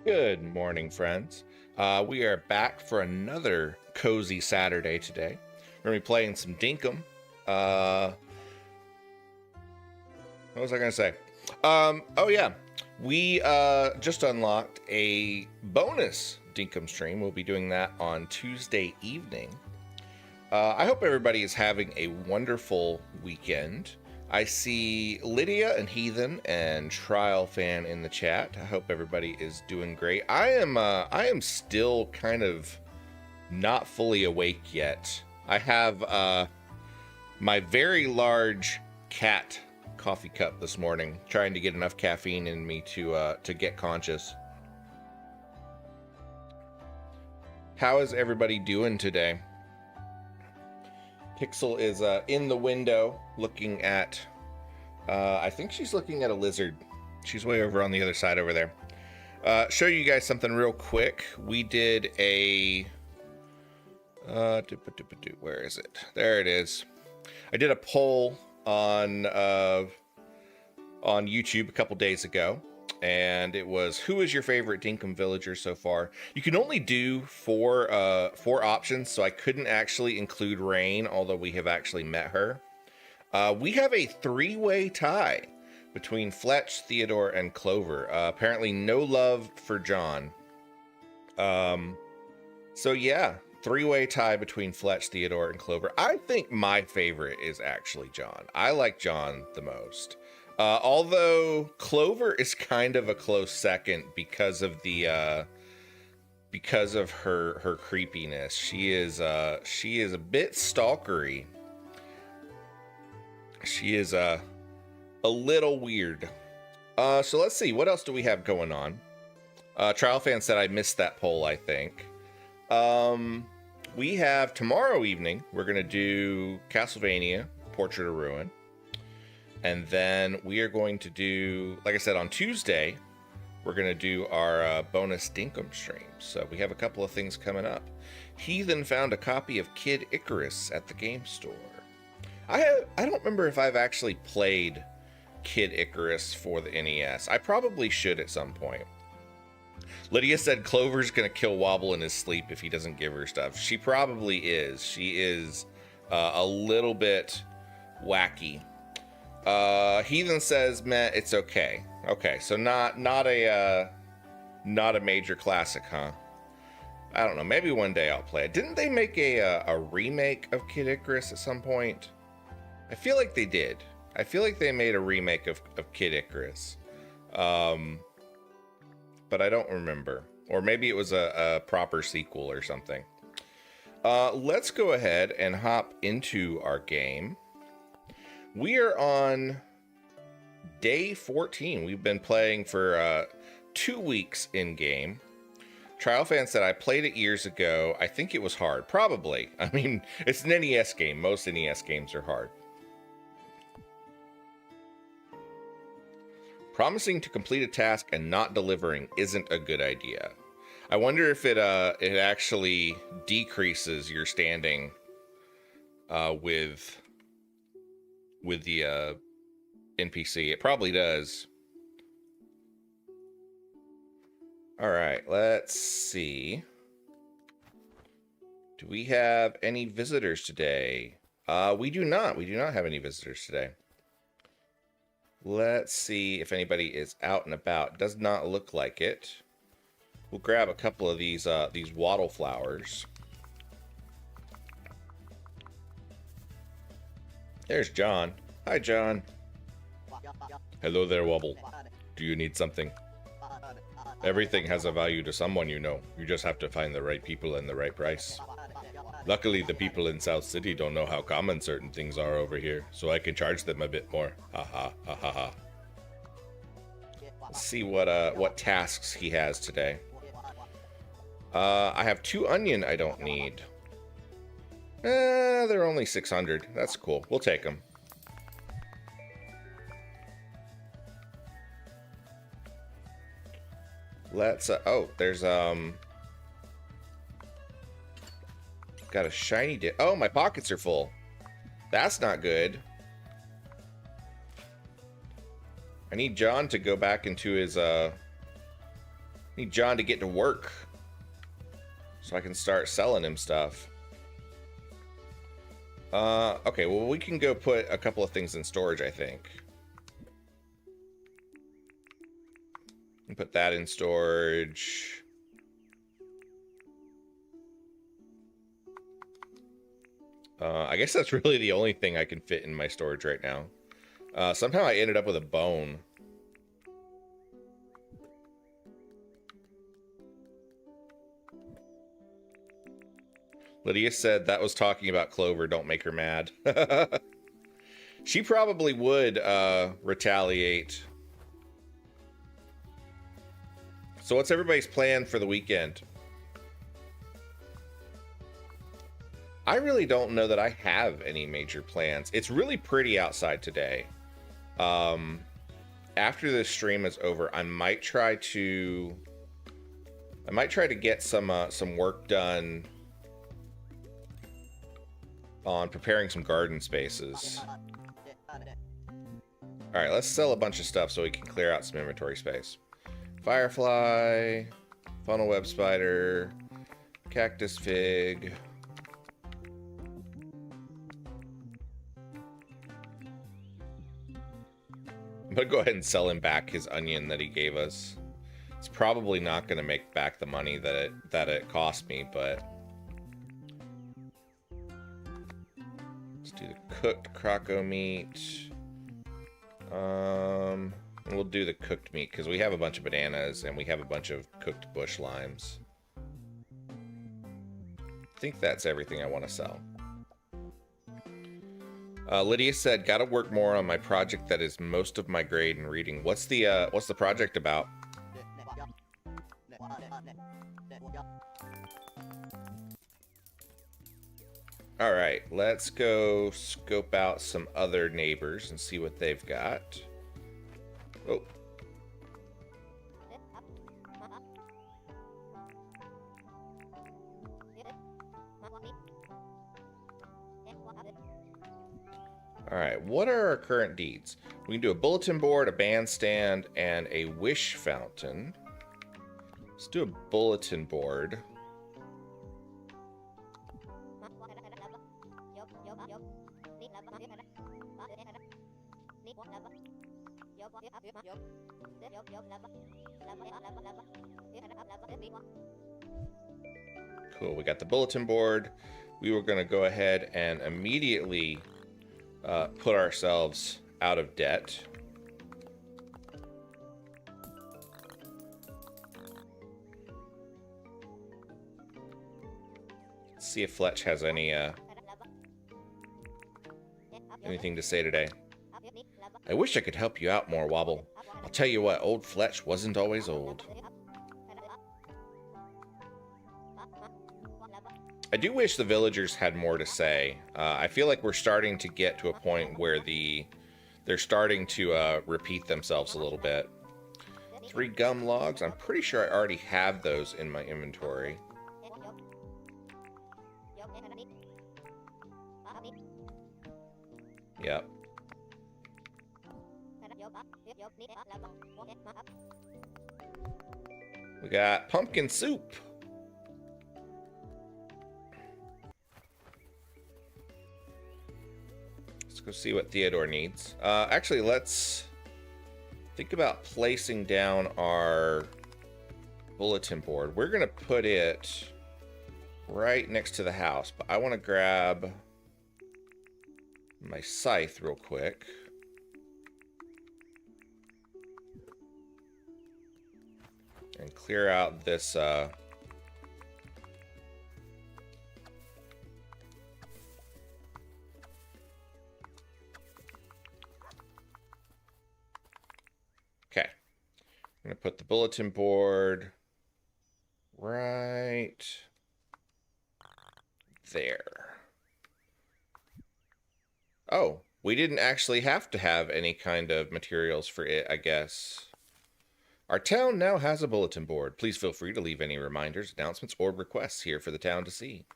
Good morning, friends. We are back for another cozy Saturday today. We're going to be playing some Dinkum. What was I going to say? Oh yeah, we just unlocked a bonus Dinkum stream. We'll be doing that on Tuesday evening. I hope everybody is having a wonderful weekend. I see Lydia and Heathen and Trial Fan in the chat. I hope everybody is doing great. I am still kind of not fully awake yet. I have my very large cat coffee cup this morning, trying to get enough caffeine in me to get conscious. How is everybody doing today? Pixel is in the window looking at, I think she's looking at a lizard. She's way over on the other side over there. Show you guys something real quick. We did a, where is it? There it is. I did a poll on YouTube a couple days ago, and it was, who is your favorite Dinkum villager so far? You can only do four options, so I couldn't actually include Rain, although we have actually met her. We have a three-way tie between Fletch, Theodore, and Clover. Apparently no love for John. So yeah, three-way tie between Fletch, Theodore, and Clover. I think my favorite is actually John. I like John the most. Although Clover is kind of a close second because of the because of her creepiness. She is a bit stalkery. She is a little weird. So let's see, what else do we have going on? Trial Fan said I missed that poll, I think. We have tomorrow evening, we're gonna do Castlevania Portrait of Ruin. And then we are going to do, like I said, on Tuesday, we're going to do our bonus Dinkum stream. So we have a couple of things coming up. Heathen found a copy of Kid Icarus at the game store. I don't remember if I've actually played Kid Icarus for the NES. I probably should at some point. Lydia said Clover's going to kill Wobble in his sleep if he doesn't give her stuff. She probably is. She is a little bit wacky. Heathen says, "Meh, it's okay." Okay, so not a major classic, huh? I don't know. Maybe one day I'll play it. Didn't they make a remake of Kid Icarus at some point? I feel like they did. I feel like they made a remake of Kid Icarus, but I don't remember. Or maybe it was a proper sequel or something. Let's go ahead and hop into our game. We are on day 14. We've been playing for 2 weeks in game. Trial Fan said I played it years ago. I think it was hard. Probably. I mean, it's an NES game. Most NES games are hard. Promising to complete a task and not delivering isn't a good idea. I wonder if it actually decreases your standing with the NPC. It probably does. All right, let's see. Do we have any visitors today? We do not. We do not have any visitors today. Let's see if anybody is out and about. Does not look like it. We'll grab a couple of these wattle flowers. There's John. Hi, John. Hello there, Wobble. Do you need something? Everything has a value to someone, you know. You just have to find the right people and the right price. Luckily, the people in South City don't know how common certain things are over here, so I can charge them a bit more. Ha ha ha ha ha. Let's see what tasks he has today. I have 2 onion I don't need. They're only 600. That's cool. We'll take them. Let's, oh, there's, got a shiny oh, my pockets are full. That's not good. I need John to go back into his Need John to get to work so I can start selling him stuff. Okay, well, we can go put a couple of things in storage, I think. Put that in storage. I guess that's really the only thing I can fit in my storage right now. Somehow I ended up with a bone. Lydia said that was talking about Clover. Don't make her mad. She probably would retaliate. So what's everybody's plan for the weekend? I really don't know that I have any major plans. It's really pretty outside today. After this stream is over, I might try to get some work done on preparing some garden spaces. All right, let's sell a bunch of stuff so we can clear out some inventory space. Firefly, funnel web spider, cactus fig. I'm gonna go ahead and sell him back his onion that he gave us. It's probably not gonna make back the money that it cost me, but let's do the cooked croco meat. We'll do the cooked meat because we have a bunch of bananas and we have a bunch of cooked bush limes. I think that's everything I want to sell. Lydia said, "Gotta work more on my project that is most of my grade in reading." What's the project about? All right, let's go scope out some other neighbors and see what they've got. Oh. All right, what are our current deeds? We can do a bulletin board, a bandstand, and a wish fountain. Let's do a bulletin board. Cool, we got the bulletin board. We were going to go ahead and immediately put ourselves out of debt. Let's see if Fletch has anything to say today. I wish I could help you out more, Wobble. I'll tell you what, old Fletch wasn't always old. I do wish the villagers had more to say. I feel like we're starting to get to a point where they're starting to repeat themselves a little bit. 3 gum logs. I'm pretty sure I already have those in my inventory. Yep. We got pumpkin soup. Let's go see what Theodore needs. Actually, let's think about placing down our bulletin board. We're gonna put it right next to the house, but I want to grab my scythe real quick. And clear out this okay. I'm gonna put the bulletin board right there. Oh, we didn't actually have to have any kind of materials for it, I guess. Our town now has a bulletin board. Please feel free to leave any reminders, announcements, or requests here for the town to see.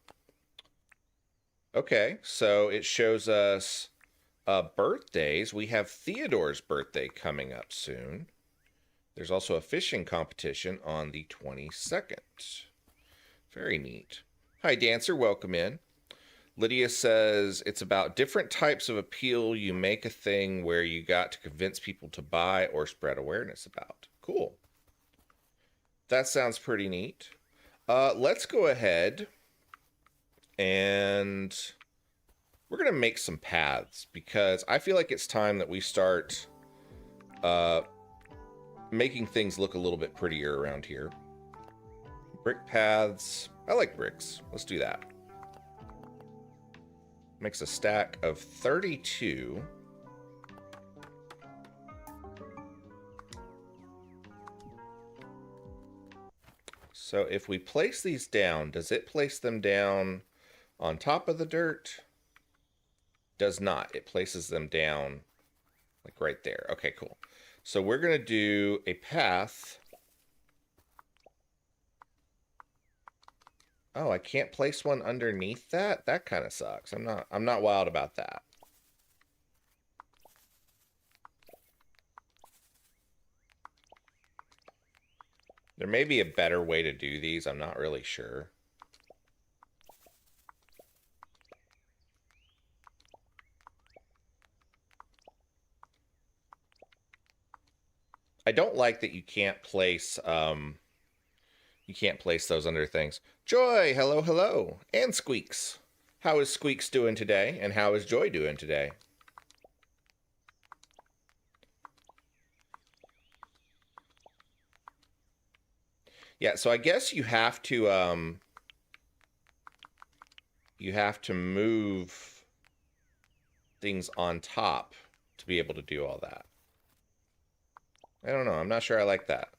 Okay, so it shows us birthdays. We have Theodore's birthday coming up soon. There's also a fishing competition on the 22nd. Very neat. Hi, Dancer. Welcome in. Lydia says it's about different types of appeal. You make a thing where you got to convince people to buy or spread awareness about. Cool. That sounds pretty neat. Let's go ahead and we're going to make some paths because I feel like it's time that we start making things look a little bit prettier around here. Brick paths. I like bricks. Let's do that. Makes a stack of 32. So if we place these down, does it place them down on top of the dirt? Does not. It places them down like right there. Okay, cool. So we're going to do a path. Oh, I can't place one underneath that? That kind of sucks. I'm not wild about that. There may be a better way to do these. I'm not really sure. I don't like that you can't place those under things. Joy, hello, hello. And Squeaks. How is Squeaks doing today? And how is Joy doing today? Yeah, so I guess you have to move things on top to be able to do all that. I don't know. I'm not sure I like that.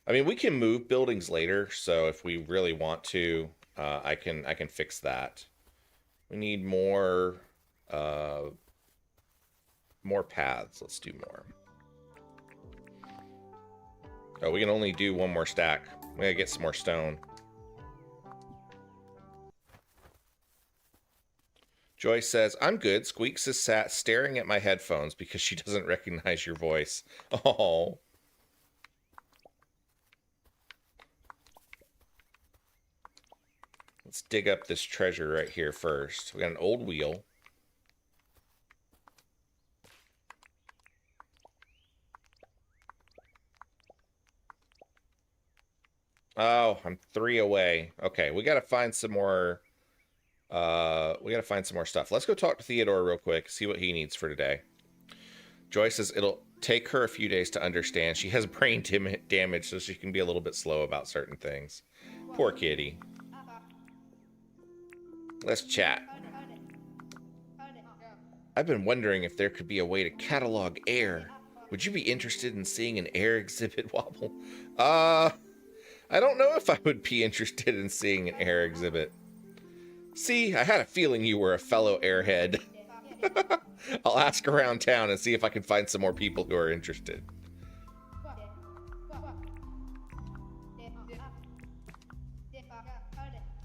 I mean, we can move buildings later, so if we really want to, I can fix that. We need more paths. Let's do more. Oh, we can only do one more stack. We gotta get some more stone. Joy says, I'm good. Squeaks is sat staring at my headphones because she doesn't recognize your voice. Oh. Let's dig up this treasure right here first. We got an old wheel. Oh, I'm 3 away. Okay, we gotta find some more. We gotta find some more stuff. Let's go talk to Theodore real quick, see what he needs for today. Joy says it'll take her a few days to understand. She has brain damage, so she can be a little bit slow about certain things. Poor kitty. Let's chat. I've been wondering if there could be a way to catalog air. Would you be interested in seeing an air exhibit, Wobble? I don't know if I would be interested in seeing an air exhibit. See, I had a feeling you were a fellow airhead. I'll ask around town and see if I can find some more people who are interested.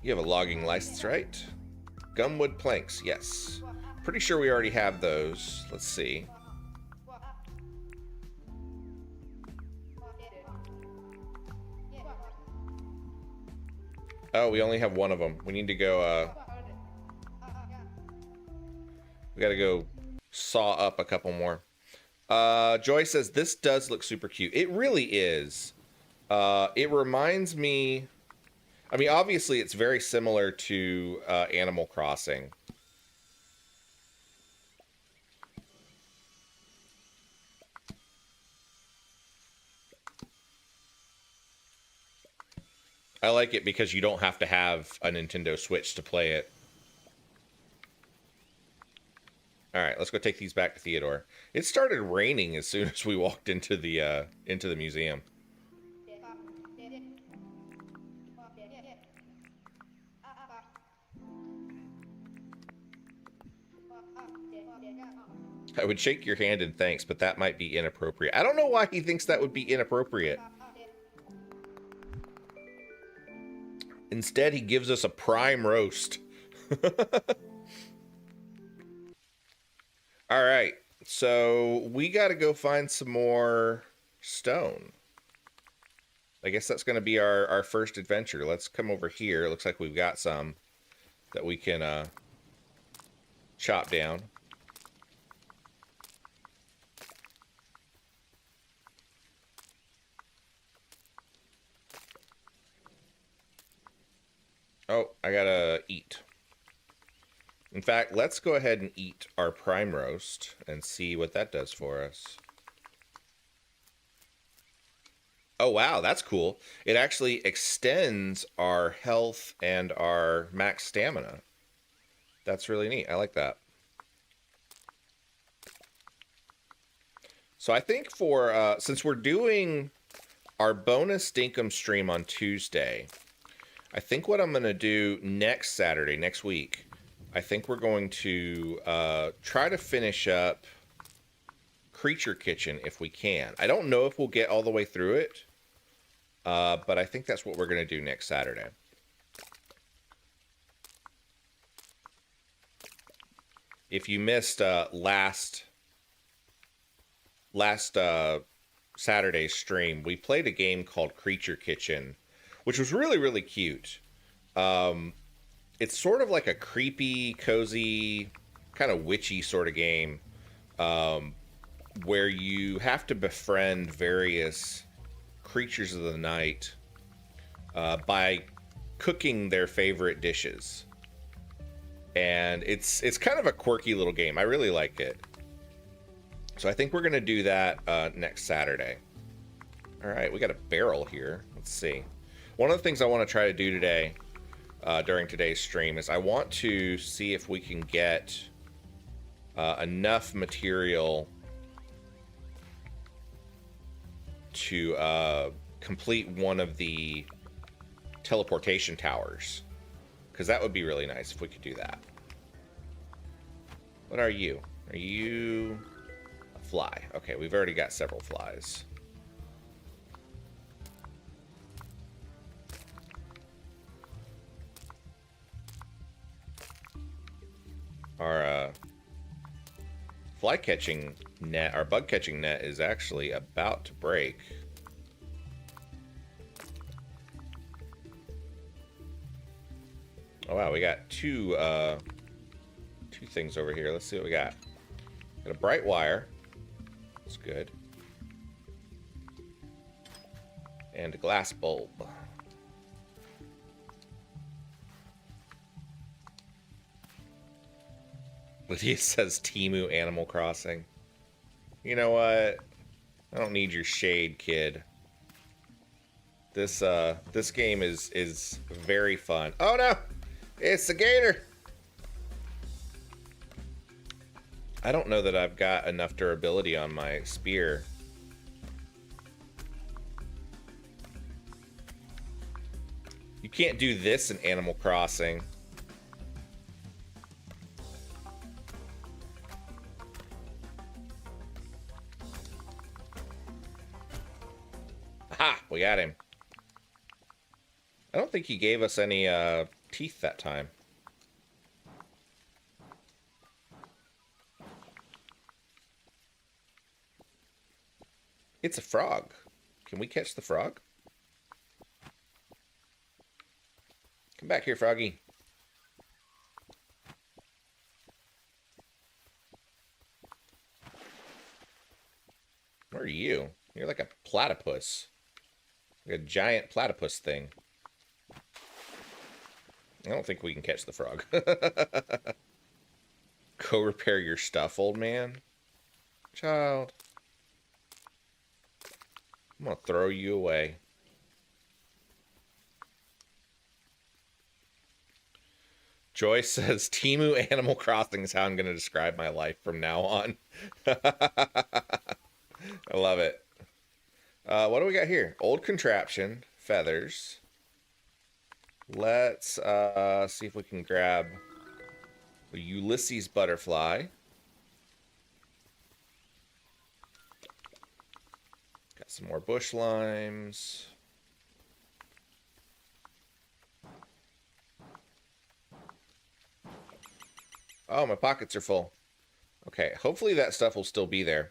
You have a logging license, right? Gumwood planks, yes. Pretty sure we already have those. Let's see. Oh, we only have one of them. We need to go, we gotta go saw up a couple more. Joy says, this does look super cute. It really is. It reminds me... I mean, obviously, it's very similar to Animal Crossing. I like it because you don't have to have a Nintendo Switch to play it. All right, let's go take these back to Theodore. It started raining as soon as we walked into the museum. I would shake your hand in thanks, but that might be inappropriate. I don't know why he thinks that would be inappropriate. Instead, he gives us a prime roast. All right, so we got to go find some more stone. I guess that's going to be our first adventure. Let's come over here. It looks like we've got some that we can chop down. Oh, I gotta eat. In fact, let's go ahead and eat our prime roast and see what that does for us. Oh, wow, that's cool. It actually extends our health and our max stamina. That's really neat. I like that. So I think for, since we're doing our bonus Dinkum stream on Tuesday, I think what I'm going to do next Saturday, next week, I think we're going to try to finish up Creature Kitchen if we can. I don't know if we'll get all the way through it, but I think that's what we're going to do next Saturday. If you missed last Saturday's stream, we played a game called Creature Kitchen, which was really, really cute. It's sort of like a creepy, cozy, kind of witchy sort of game, where you have to befriend various creatures of the night by cooking their favorite dishes. And it's kind of a quirky little game. I really like it. So I think we're going to do that next Saturday. All right, we got a barrel here. Let's see. One of the things I want to try to do today, during today's stream, is I want to see if we can get enough material to complete one of the teleportation towers. Because that would be really nice if we could do that. What are you? Are you a fly? Okay, we've already got several flies. Our fly catching net, our bug catching net is actually about to break. Oh wow, we got two things over here. Let's see what we got. Got a bright wire. That's good. And a glass bulb. Lydia says Temu Animal Crossing. You know what? I don't need your shade, kid. This game is very fun. Oh no! It's the gator! I don't know that I've got enough durability on my spear. You can't do this in Animal Crossing. Aha! We got him. I don't think he gave us any teeth that time. It's a frog. Can we catch the frog? Come back here, froggy. Where are you? You're like a platypus. Like a giant platypus thing. I don't think we can catch the frog. Go repair your stuff, old man. Child. I'm gonna throw you away. Joy says, Temu Animal Crossing is how I'm gonna describe my life from now on. I love it. What do we got here? Old contraption, feathers. Let's see if we can grab the Ulysses butterfly. Got some more bush limes. Oh, my pockets are full. Okay, hopefully that stuff will still be there.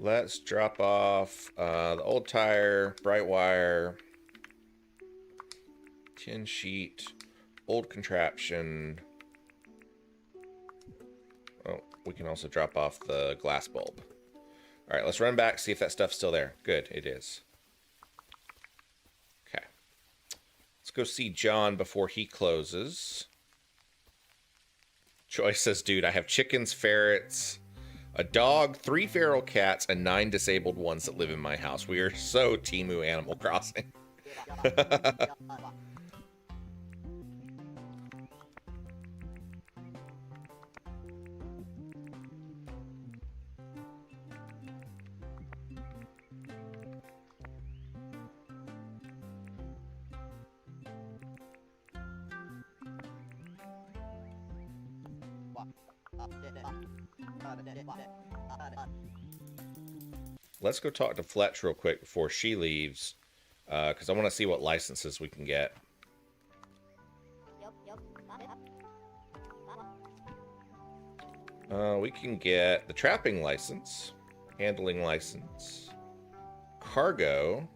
Let's drop off the old tire, bright wire, tin sheet, old contraption. Oh, we can also drop off the glass bulb. All right, let's run back, see if that stuff's still there. Good, it is. Okay. Let's go see John before he closes. Joyce says, dude, I have chickens, ferrets, a dog, 3 feral cats, and 9 disabled ones that live in my house. We are so Temu Animal Crossing. Let's go talk to Fletch real quick before she leaves, because I want to see what licenses we can get. We can get the trapping license, handling license, cargo,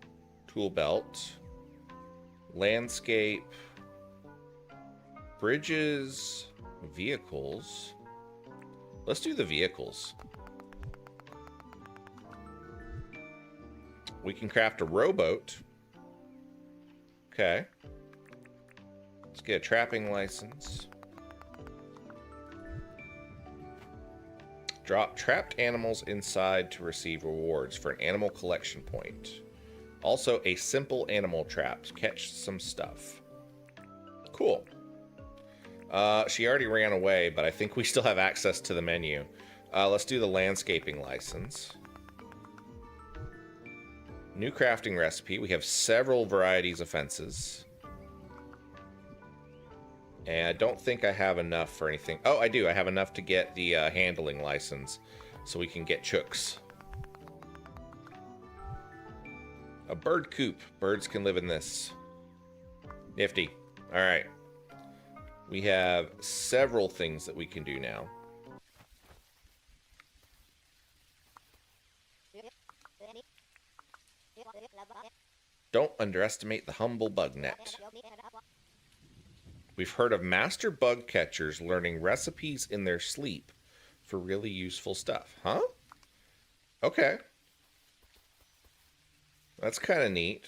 tool belt, landscape, bridges, vehicles. Let's do the vehicles. We can craft a rowboat. Okay. Let's get a trapping license. Drop trapped animals inside to receive rewards for an animal collection point. Also, a simple animal trap to catch some stuff. Cool. She already ran away, but I think we still have access to the menu. Let's do the landscaping license. New crafting recipe. We have several varieties of fences. And I don't think I have enough for anything. Oh, I do. I have enough to get the handling license, so we can get chooks. A bird coop. Birds can live in this. Nifty. All right. We have several things that we can do now. Don't underestimate the humble bug net. We've heard of master bug catchers learning recipes in their sleep for really useful stuff. Huh? Okay. That's kind of neat.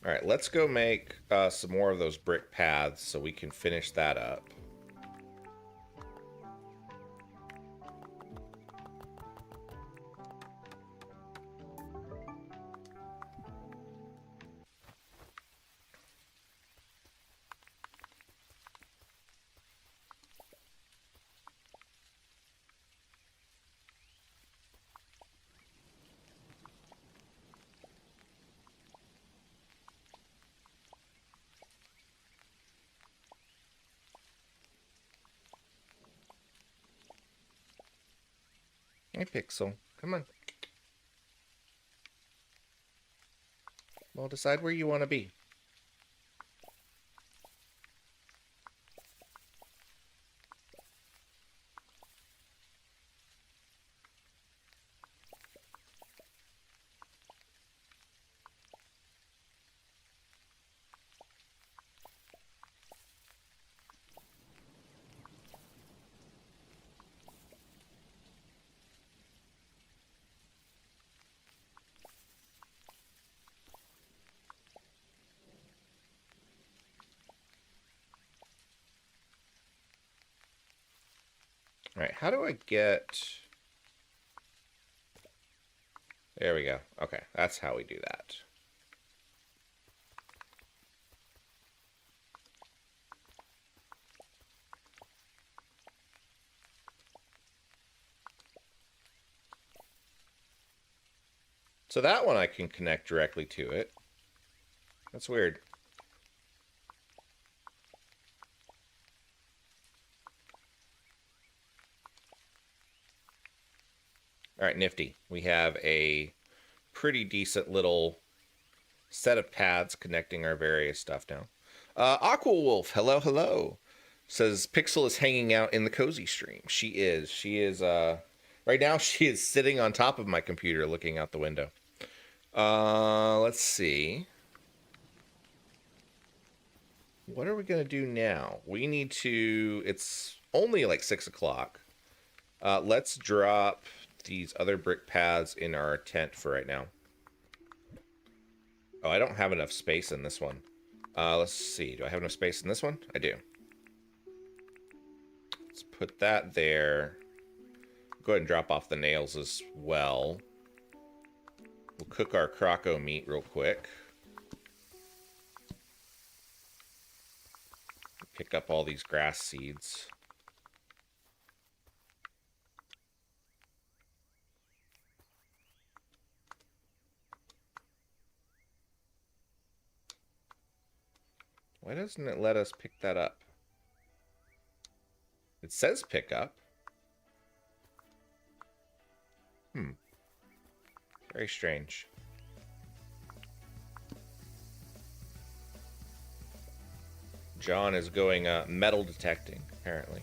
All right, let's go make some more of those brick paths so we can finish that up. Hey, Pixel. Come on. Well, decide where you want to be. All right, how do I get... There we go. Okay, that's how we do that. So that one I can connect directly to it. That's weird. All right, nifty. We have a pretty decent little set of paths connecting our various stuff now. Aqua Wolf, hello, hello. Says Pixel is hanging out in the cozy stream. She is. She is. Right now, she is sitting on top of my computer, looking out the window. Let's see. What are we gonna do now? We need to. It's only like 6 o'clock. Let's drop these other brick paths in our tent for right now. Oh, I don't have enough space in this one. Let's see. Do I have enough space in this one? I do. Let's put that there. Go ahead and drop off the nails as well. We'll cook our croco meat real quick. Pick up all these grass seeds. Why doesn't it let us pick that up? It says pick up. Very strange. John is going metal detecting, apparently.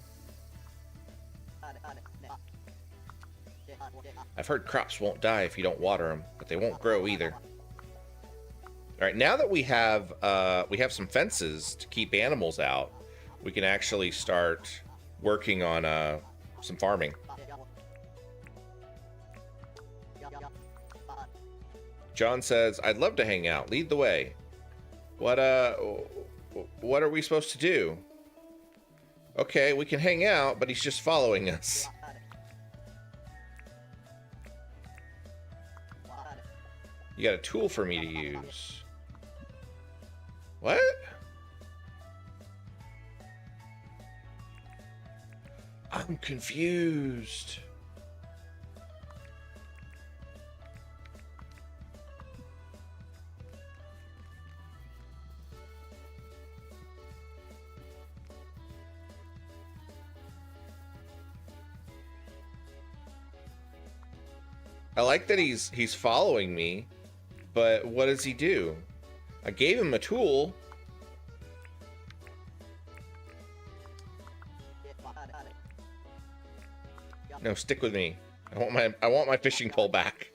I've heard crops won't die if you don't water them, but they won't grow either. All right, now that we have some fences to keep animals out, we can actually start working on some farming. John says, "I'd love to hang out. Lead the way." What are we supposed to do? Okay, we can hang out, but he's just following us. You got a tool for me to use. What? I'm confused. I like that he's following me, but what does he do? I gave him a tool. No, stick with me. I want my fishing pole back.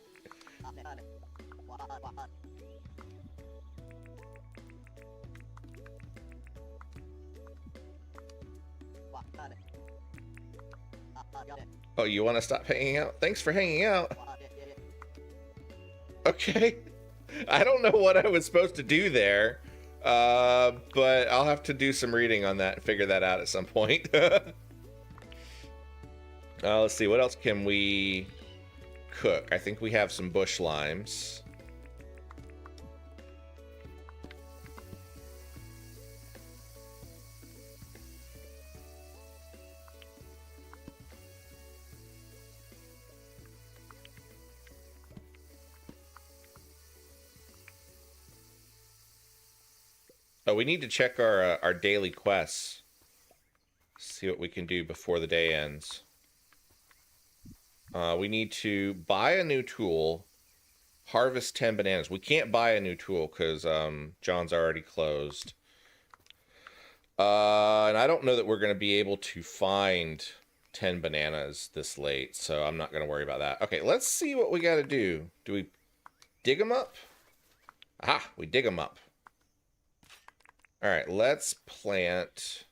Oh, you want to stop hanging out? Thanks for hanging out. Okay. I don't know what I was supposed to do there, but I'll have to do some reading on that and figure that out at some point. Let's see, what else can we cook? I think we have some bush limes. Oh, we need to check our daily quests. See what we can do before the day ends. We need to buy a new tool, harvest 10 bananas. We can't buy a new tool because John's already closed. And I don't know that we're going to be able to find 10 bananas this late, so I'm not going to worry about that. Okay, let's see what we got to do. Do we dig them up? Aha, we dig them up. All right, let's plant.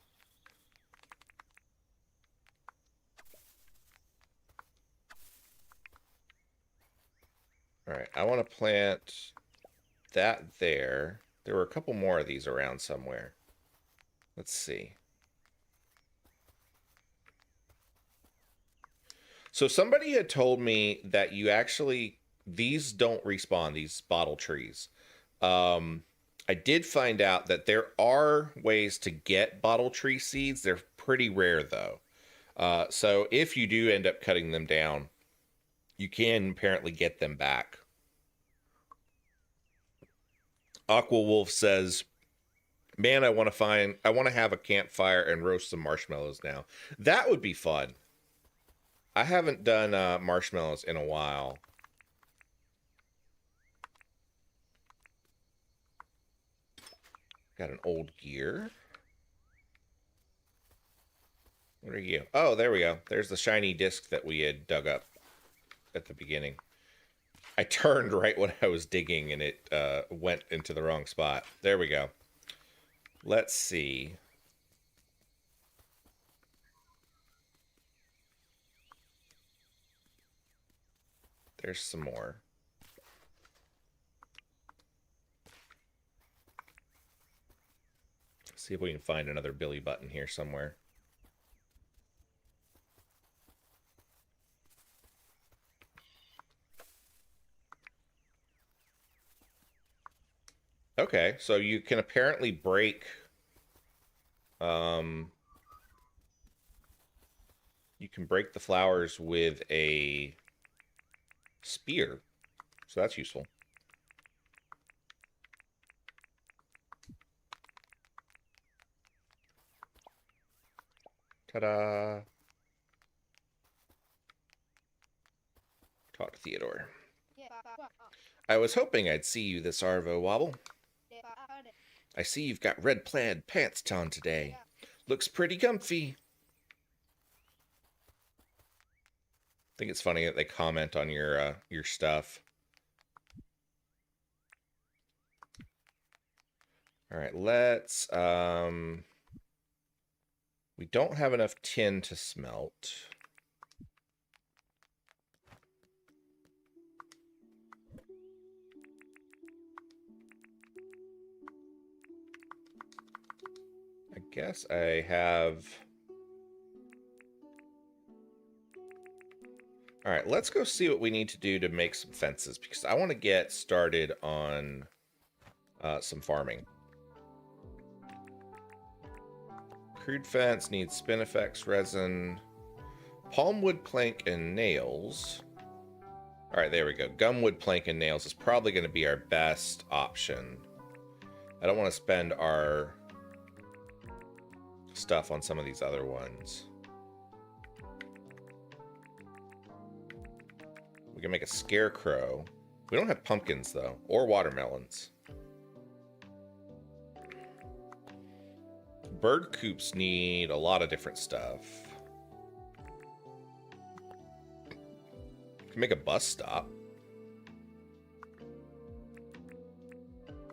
All right, I want to plant that there. There were a couple more of these around somewhere. Let's see. So somebody had told me that you actually, these don't respawn, these bottle trees. I did find out that there are ways to get bottle tree seeds. They're pretty rare, though. So if you do end up cutting them down, you can apparently get them back. Aqua Wolf says, "Man, I want to have a campfire and roast some marshmallows now." That would be fun. I haven't done marshmallows in a while. Got an old gear. What are you? Oh, there we go. There's the shiny disc that we had dug up at the beginning. I turned right when I was digging and it went into the wrong spot. There we go. Let's see. There's some more. See if we can find another Billy button here somewhere. Okay, so you can apparently break you can break the flowers with a spear. So that's useful. Ta-da! Talk to Theodore. I was hoping I'd see you this Arvo, Wobble. I see you've got red plaid pants on today. Looks pretty comfy. I think it's funny that they comment on your stuff. All right, let's we don't have enough tin to smelt. I guess I have... All right, let's go see what we need to do to make some fences, because I want to get started on some farming. Crude fence needs spinifex resin, palmwood plank, and nails. All right, there we go. Gumwood plank and nails is probably going to be our best option. I don't want to spend our stuff on some of these other ones. We can make a scarecrow. We don't have pumpkins, though, or watermelons. Bird coops need a lot of different stuff. We can make a bus stop.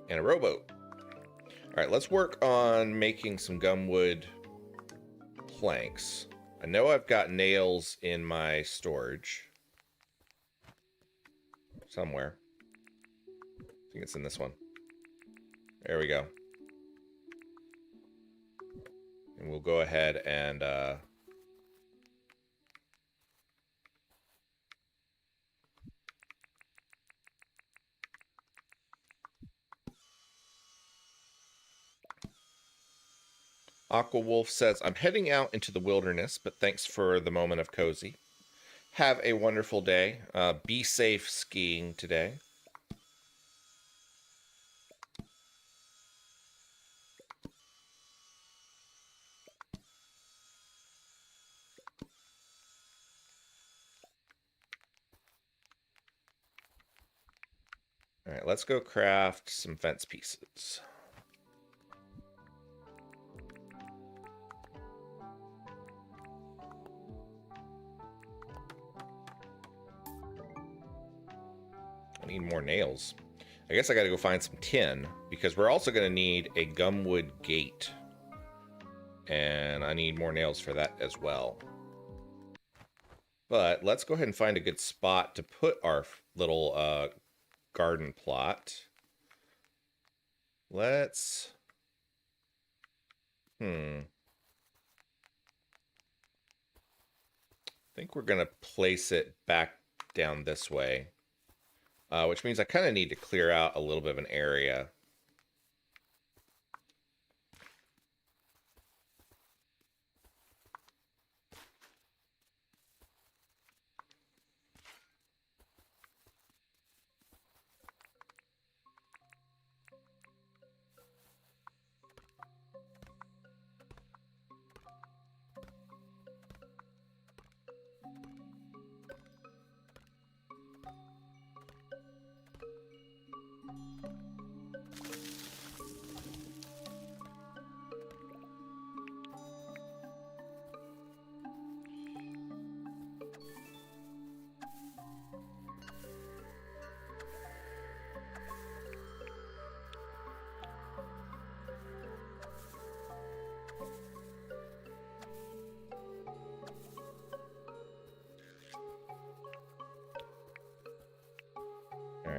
And a rowboat. All right, let's work on making some gumwood planks. I know I've got nails in my storage. Somewhere. I think it's in this one. There we go. And we'll go ahead and Aqua Wolf says, I'm heading out into the wilderness, but thanks for the moment of cozy. Have a wonderful day. Be safe skiing today. All right, let's go craft some fence pieces. I need more nails. I guess I gotta go find some tin, because we're also gonna need a gumwood gate. And I need more nails for that as well. But let's go ahead and find a good spot to put our little garden plot. Let's... I think we're gonna place it back down this way. Which means I kind of need to clear out a little bit of an area.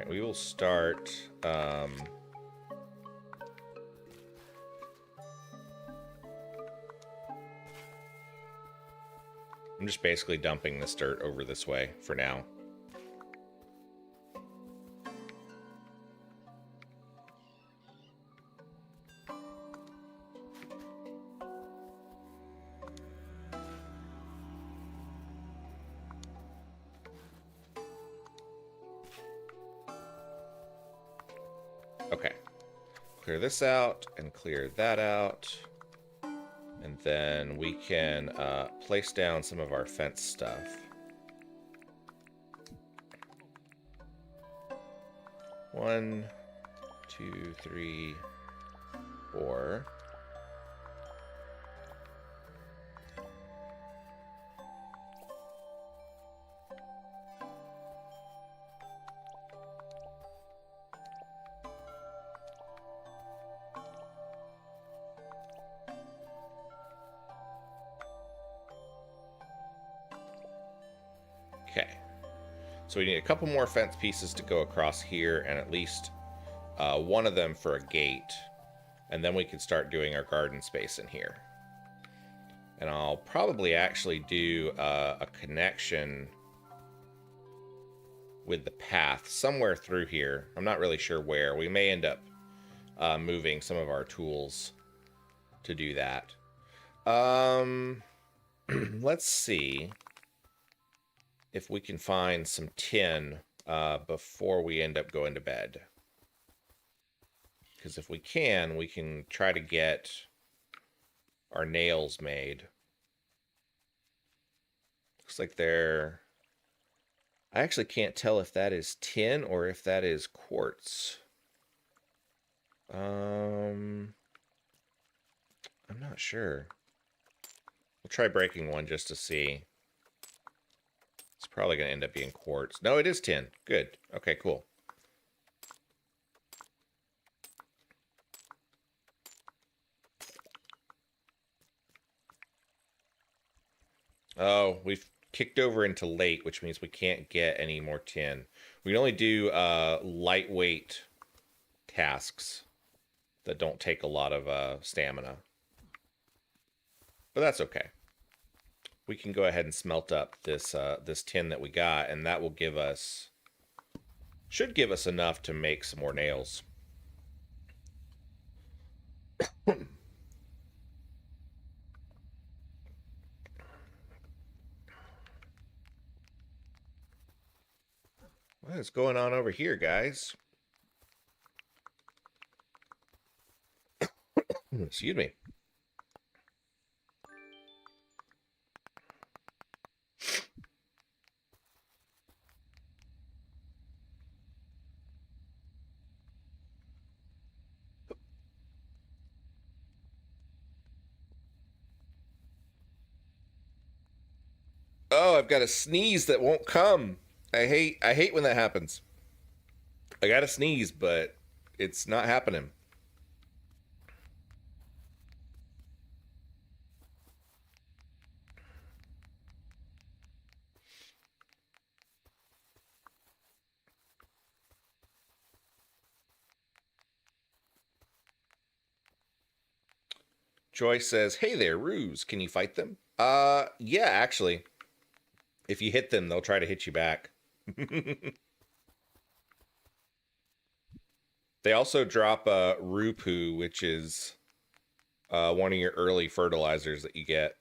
right, we will start. I'm just basically dumping this dirt over this way for now. Okay. Clear this out and clear that out. And then we can place down some of our fence stuff. 1, 2, 3, 4. Okay. So we need a couple more fence pieces to go across here, and at least one of them for a gate. And then we can start doing our garden space in here. And I'll probably actually do a connection with the path somewhere through here. I'm not really sure where. We may end up moving some of our tools to do that. Let's see if we can find some tin before we end up going to bed. Because if we can try to get our nails made. Looks like they're... I actually can't tell if that is tin or if that is quartz. I'm not sure. We'll try breaking one just to see. It's probably going to end up being quartz. No, it is tin. Good. Okay, cool. Oh, we've kicked over into late, which means we can't get any more tin. We can only do lightweight tasks that don't take a lot of stamina. But that's okay. We can go ahead and smelt up this this tin that we got, and that will give us... should give us enough to make some more nails. What is going on over here, guys? Excuse me. Oh, I've got a sneeze that won't come. I hate when that happens. I got to sneeze, but it's not happening. Joy says, "Hey there, Ruse. Can you fight them?" Yeah, actually. If you hit them, they'll try to hit you back. They also drop Rupu, which is one of your early fertilizers that you get.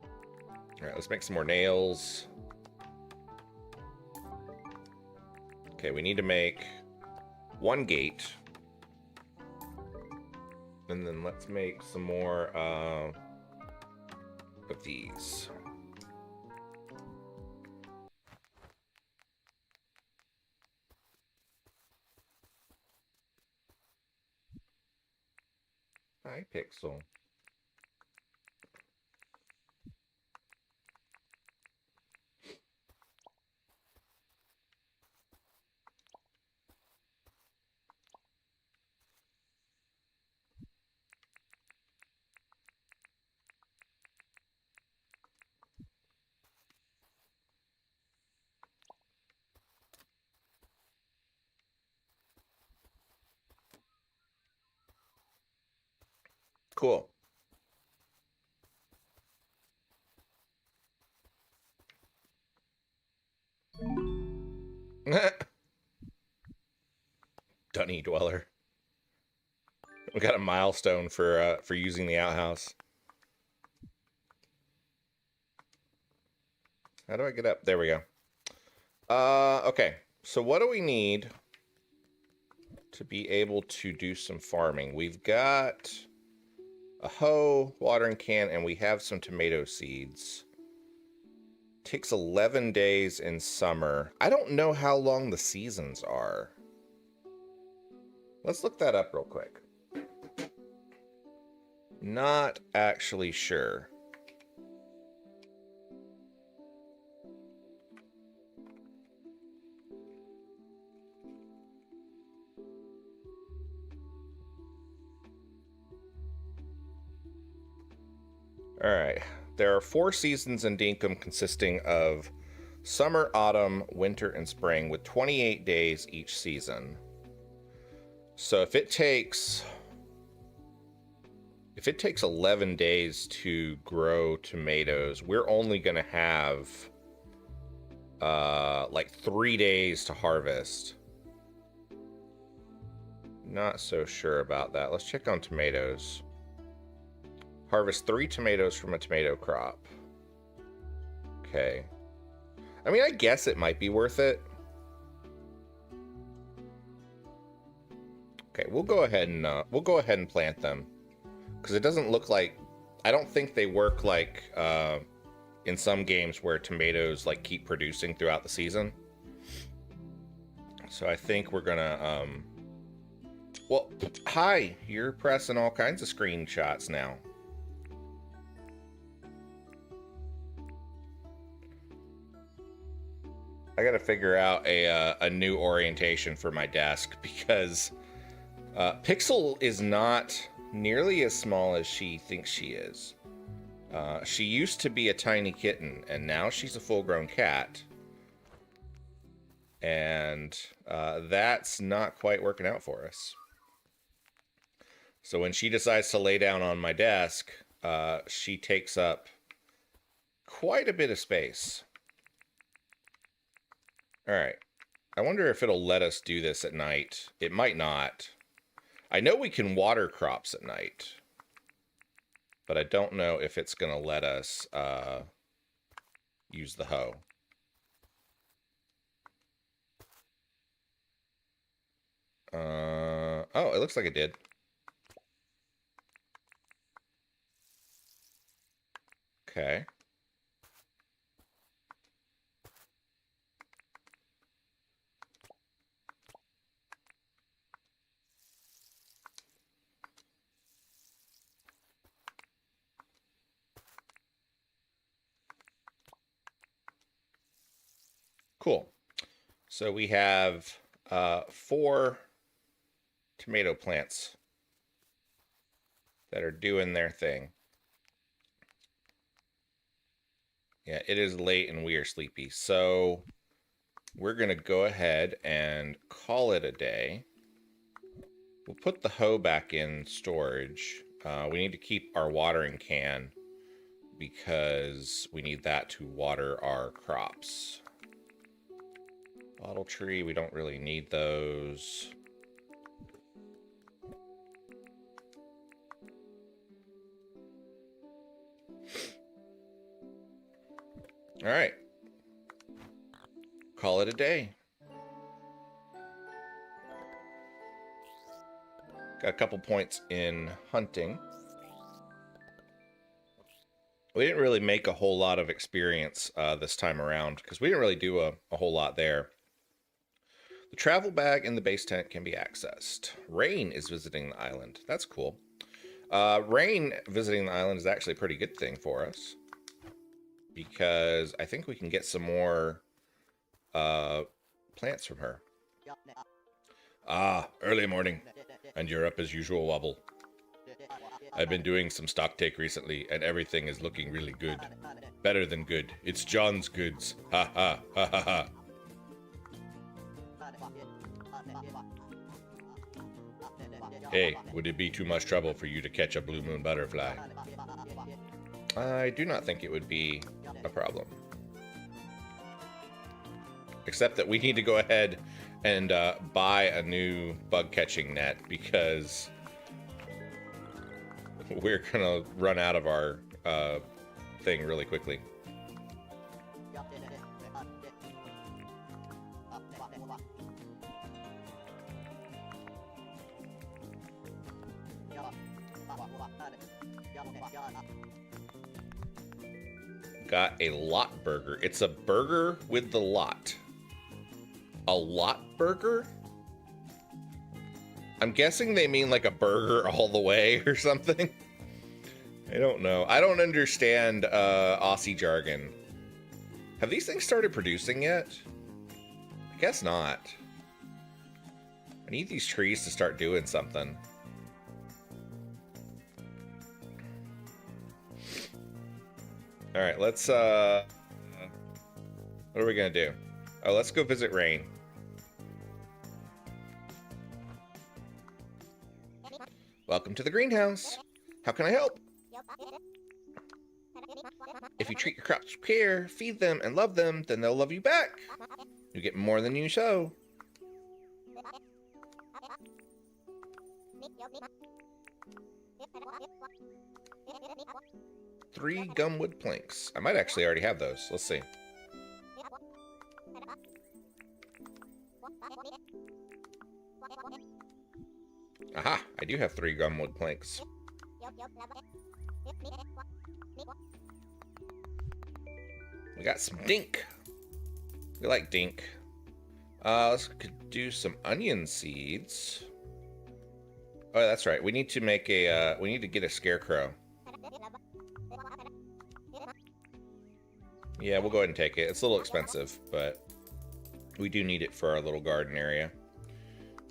All right, let's make some more nails. Okay, we need to make one gate. And then let's make some more of these. Hi, Pixel. Cool. Dunny Dweller. We got a milestone for using the outhouse. How do I get up? There we go. Okay. So what do we need to be able to do some farming? We've got a hoe, watering can, and we have some tomato seeds. Takes 11 days in summer. I don't know how long the seasons are. Let's look that up real quick. Not actually sure. All right. There are 4 seasons in Dinkum consisting of summer, autumn, winter, and spring with 28 days each season. So if it takes 11 days to grow tomatoes, we're only going to have like 3 days to harvest. Not so sure about that. Let's check on tomatoes. Harvest 3 tomatoes from a tomato crop. Okay. I mean, I guess it might be worth it. Okay, we'll go ahead and plant them, because it doesn't look like, I don't think they work like in some games where tomatoes like keep producing throughout the season. So I think we're gonna well, hi, you're pressing all kinds of screenshots now. I gotta figure out a new orientation for my desk, because Pixel is not nearly as small as she thinks she is. She used to be a tiny kitten, and now she's a full-grown cat. And that's not quite working out for us. So when she decides to lay down on my desk, she takes up quite a bit of space. All right. I wonder if it'll let us do this at night. It might not. I know we can water crops at night, but I don't know if it's going to let us use the hoe. Oh, it looks like it did. Okay. Cool. So we have 4 tomato plants that are doing their thing. Yeah, it is late and we are sleepy. So we're going to go ahead and call it a day. We'll put the hoe back in storage. We need to keep our watering can because we need that to water our crops. Bottle tree, we don't really need those. All right. Call it a day. Got a couple points in hunting. We didn't really make a whole lot of experience this time around because we didn't really do a whole lot there. The travel bag in the base tent can be accessed. Rain is visiting the island. That's cool. Rain visiting the island is actually a pretty good thing for us, because I think we can get some more plants from her. Ah, early morning, and you're up as usual, Wobble. I've been doing some stock take recently, and everything is looking really good. Better than good. It's John's goods. Ha ha ha ha ha. Hey, would it be too much trouble for you to catch a blue moon butterfly? I do not think it would be a problem. Except that we need to go ahead and buy a new bug catching net because we're gonna run out of our thing really quickly. Got a lot burger. It's a burger with the lot. A lot burger? I'm guessing they mean like a burger all the way or something. I don't know. I don't understand Aussie jargon. Have these things started producing yet? I guess not. I need these trees to start doing something. All right, let's what are we gonna do? Oh, let's go visit Rain. Welcome to the greenhouse. How can I help? If you treat your crops with care, feed them, and love them, then they'll love you back. You get more than you sow. 3 gumwood planks. I might actually already have those. Let's see. Aha! I do have 3 gumwood planks. We got some dink. We like dink. Let's do some onion seeds. Oh, that's right. We need to make a. We need to get a scarecrow. Yeah, we'll go ahead and take it. It's a little expensive, but we do need it for our little garden area.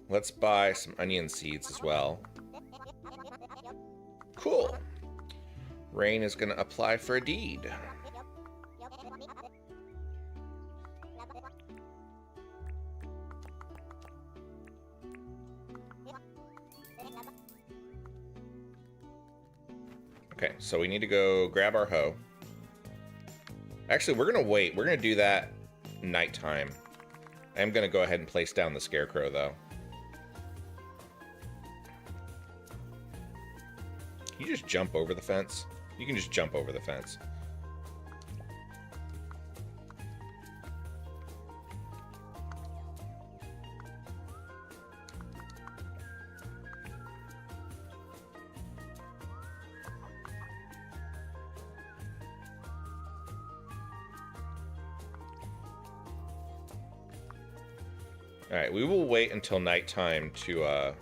Let's buy some onion seeds as well. Cool. Rain is going to apply for a deed. Okay, so we need to go grab our hoe. Actually, we're going to wait. We're going to do that nighttime. I'm going to go ahead and place down the scarecrow, though. Can you just jump over the fence? You can just jump over the fence. All right, we will wait until nighttime to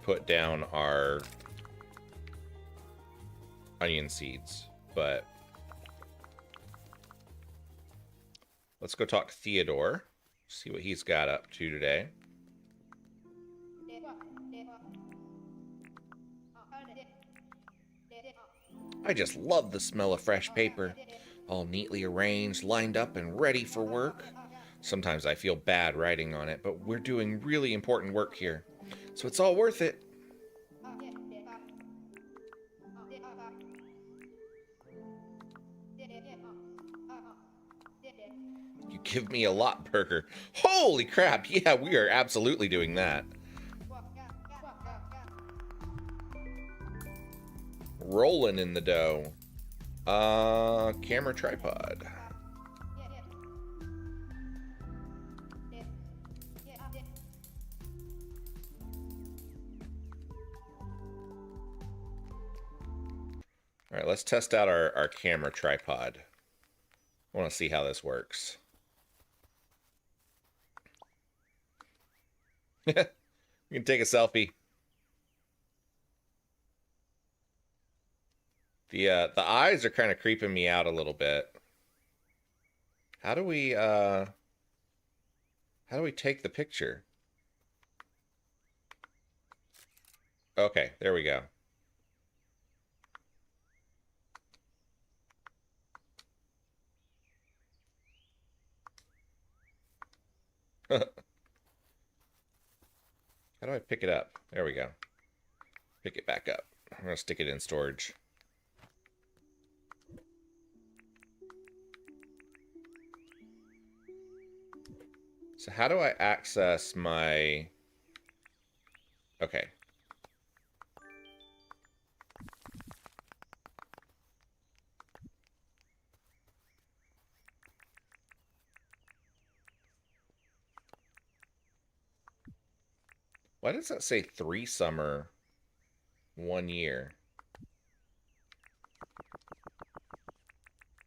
put down our onion seeds, but let's go talk to Theodore, see what he's got up to today. I just love the smell of fresh paper, all neatly arranged, lined up, and ready for work. Sometimes I feel bad writing on it, but we're doing really important work here, so it's all worth it. You give me a lot, burger. Holy crap, yeah, we are absolutely doing that. Rolling in the dough. Camera tripod. All right, let's test out our camera tripod. I want to see how this works. You can take a selfie. The eyes are kind of creeping me out a little bit. How do we take the picture? Okay, there we go. How How do I pick it up? There we go. Pick it back up. I'm going to stick it in storage. So how do I access my... Okay. Why does that say 3 summer, 1 year?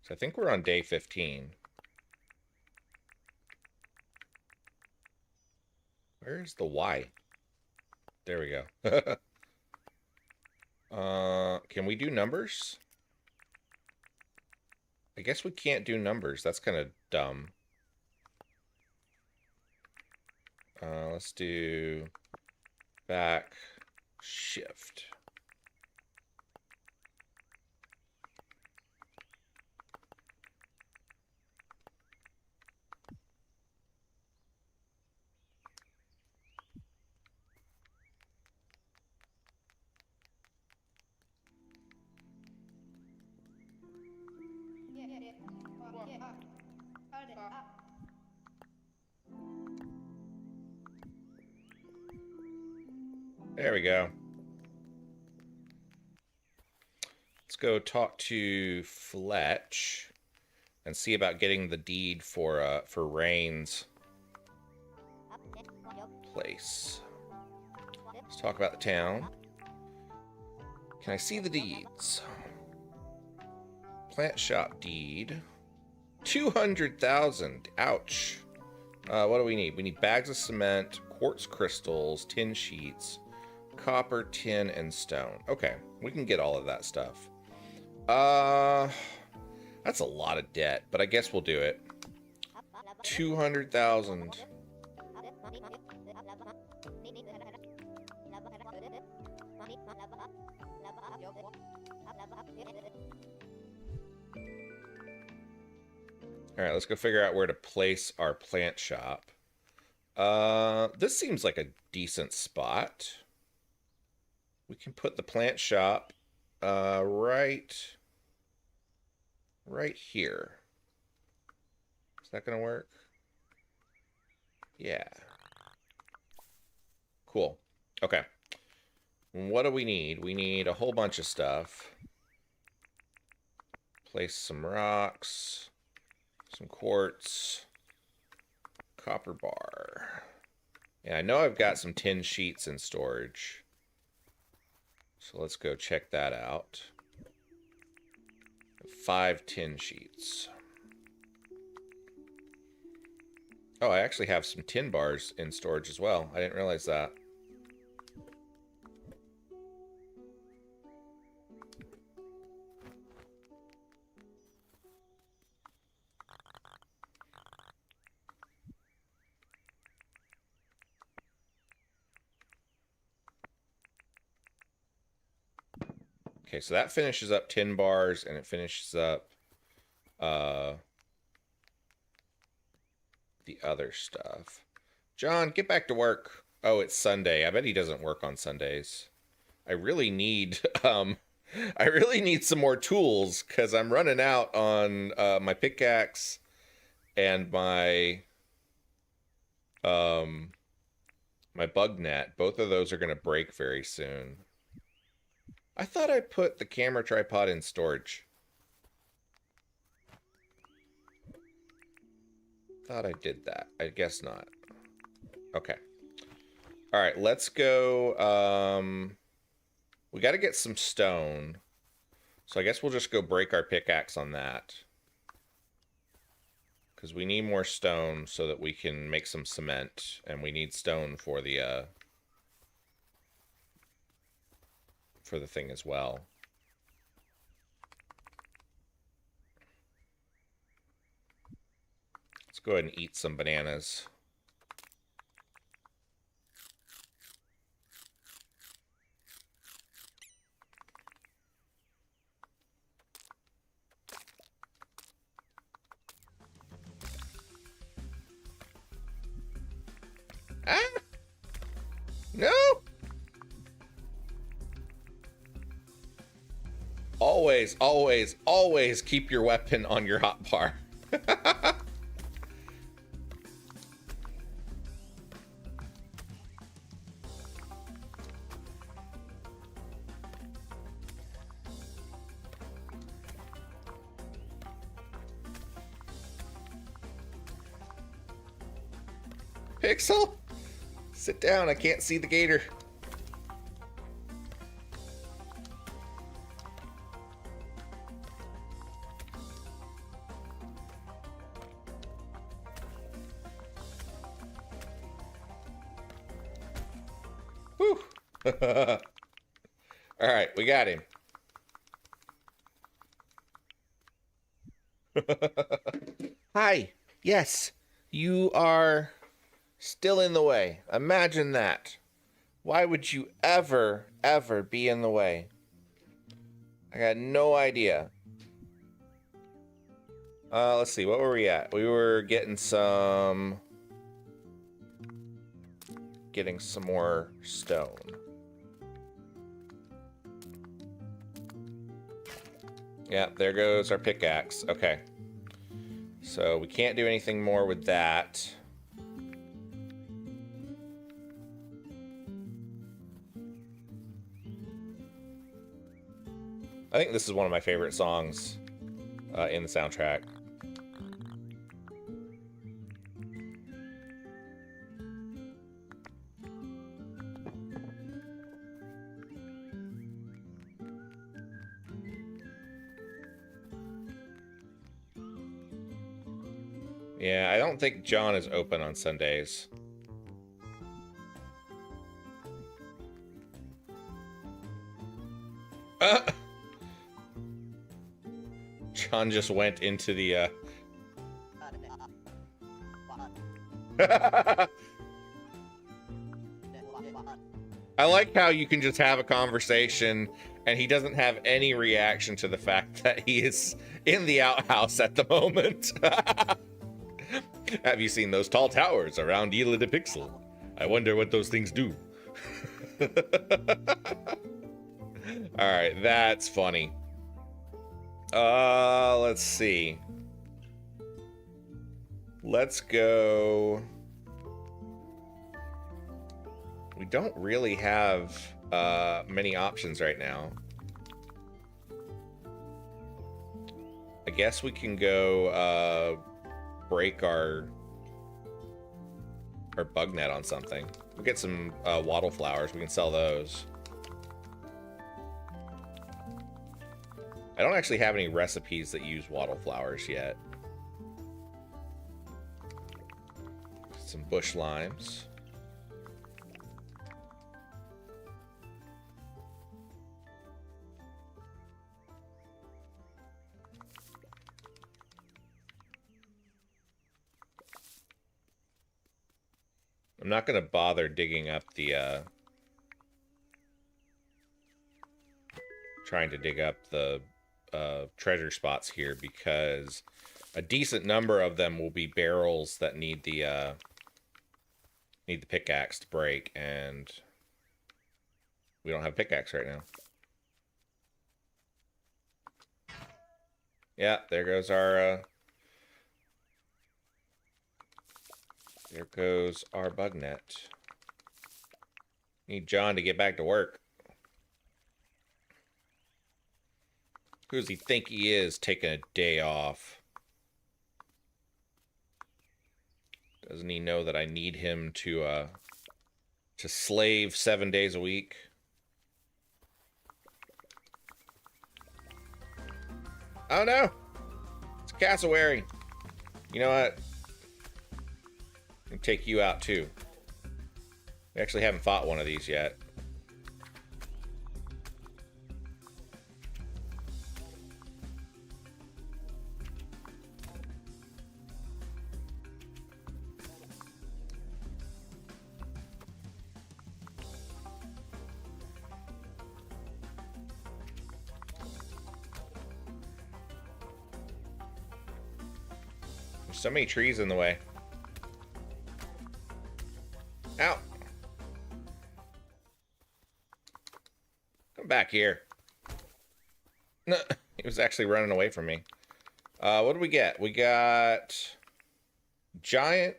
So I think we're on day 15. Where's the Y? There we go. Can we do numbers? I guess we can't do numbers. That's kind of dumb. Let's do back shift. There we go. Let's go talk to Fletch and see about getting the deed for Rain's place. Let's talk about the town. Can I see the deeds? Plant shop deed. 200,000. Ouch. What do we need? We need bags of cement, quartz crystals, tin sheets, copper, tin, and stone. Okay, we can get all of that stuff. That's a lot of debt, but I guess we'll do it. 200,000. All right, let's go figure out where to place our plant shop. This seems like a decent spot. We can put the plant shop right here. Is that gonna work? Yeah. Cool. Okay. What do we need? We need a whole bunch of stuff. Place some rocks, some quartz, copper bar. Yeah, I know I've got some tin sheets in storage. So let's go check that out. 5 tin sheets. Oh, I actually have some tin bars in storage as well. I didn't realize that. Okay, so that finishes up tin bars, and it finishes up the other stuff. John, get back to work. Oh, it's Sunday. I bet he doesn't work on Sundays. I really need I really need some more tools because I'm running out on my pickaxe and my my bug net. Both of those are gonna break very soon. I thought I put the camera tripod in storage. Thought I did that. I guess not. Okay. All right, let's go. We got to get some stone. So I guess we'll just go break our pickaxe on that. Because we need more stone so that we can make some cement. And we need stone for the thing as well. Let's go ahead and eat some bananas. Ah! No! always, always, always keep your weapon on your hotbar. Pixel? Sit down, I can't see the gator. Whew. All right, we got him. Hi. Yes, you are still in the way. Imagine that. Why would you ever, ever be in the way? I got no idea. Let's see, what were we at? We were getting some more stone. Yeah, there goes our pickaxe. Okay. So we can't do anything more with that. I think this is one of my favorite songs in the soundtrack. Yeah, I don't think John is open on Sundays. John just went into the I like how you can just have a conversation and he doesn't have any reaction to the fact that he is in the outhouse at the moment. Have you seen those tall towers around Isla de Pixel? I wonder what those things do. Alright, that's funny. Let's see. Let's go. We don't really have many options right now. I guess we can go break our bug net on something. We'll get some wattle flowers. We can sell those. I don't actually have any recipes that use wattle flowers yet. Some bush limes. I'm not going to bother digging up the, trying to dig up the treasure spots here because a decent number of them will be barrels that need the pickaxe to break, and we don't have a pickaxe right now. Yeah, there goes our there goes our bug net. Need John to get back to work. Who does he think he is taking a day off? Doesn't he know that I need him to slave 7 days a week? Oh no! It's a cassowary. You know what? I can take you out too. We actually haven't fought one of these yet. There's so many trees in the way. Ow. Come back here. He was actually running away from me. What do we get? We got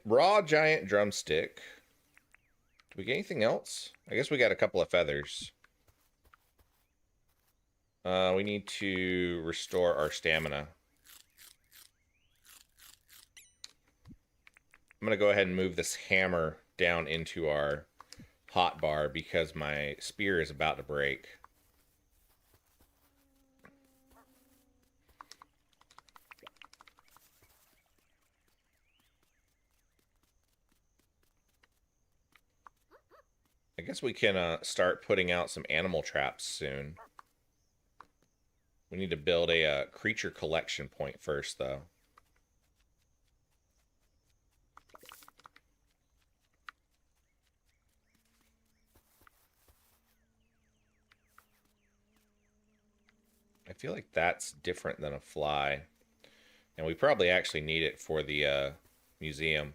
raw giant drumstick. Do we get anything else? I guess we got a couple of feathers. We need to restore our stamina. I'm going to go ahead and move this hammer down into our hotbar because my spear is about to break. I guess we can start putting out some animal traps soon. We need to build a creature collection point first, though. I feel like that's different than a fly. And we probably actually need it for the museum.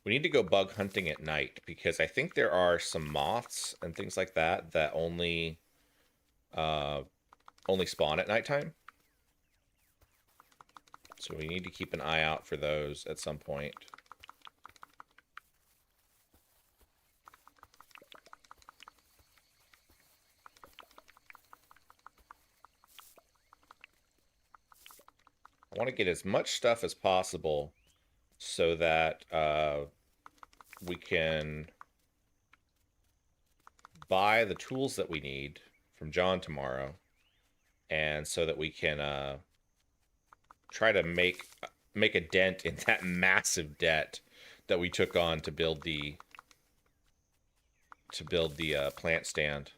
We need to go bug hunting at night because I think there are some moths and things like that that only spawn at nighttime. So we need to keep an eye out for those at some point. I want to get as much stuff as possible so that we can buy the tools that we need from John tomorrow, and so that we can try to make a dent in that massive debt that we took on to build the plant stand.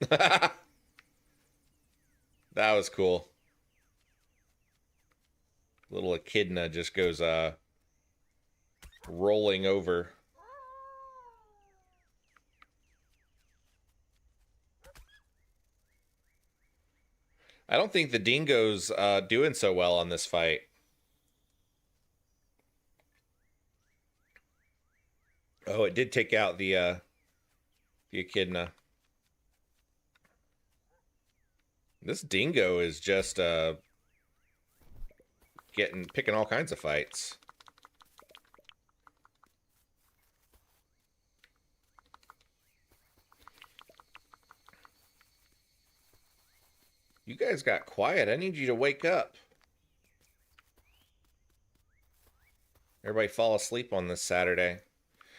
That was cool. Little echidna just goes rolling over. I don't think the dingo's doing so well on this fight. Oh, it did take out the echidna. This dingo is just picking all kinds of fights. You guys got quiet. I need you to wake up. Everybody fall asleep on this Saturday.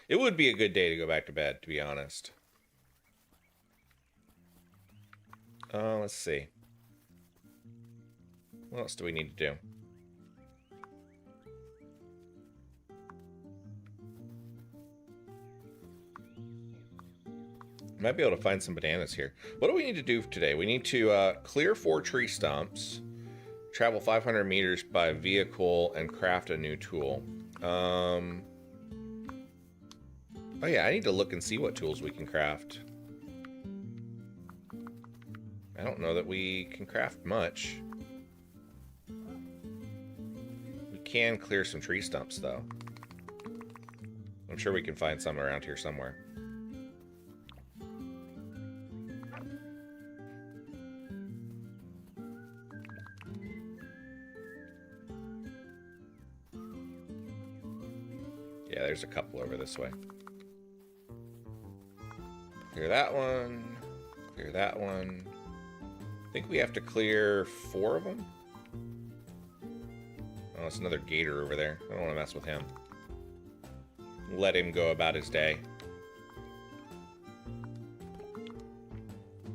It would be a good day to go back to bed, to be honest. Let's see. What else do we need to do? Might be able to find some bananas here. What do we need to do today? We need to clear 4 tree stumps, travel 500 meters by vehicle, and craft a new tool. Oh yeah, I need to look and see what tools we can craft. I don't know that we can craft much. We can clear some tree stumps, though. I'm sure we can find some around here somewhere. Yeah, there's a couple over this way. Clear that one. Clear that one. I think we have to clear 4 of them. Oh, it's another gator over there. I don't want to mess with him. Let him go about his day.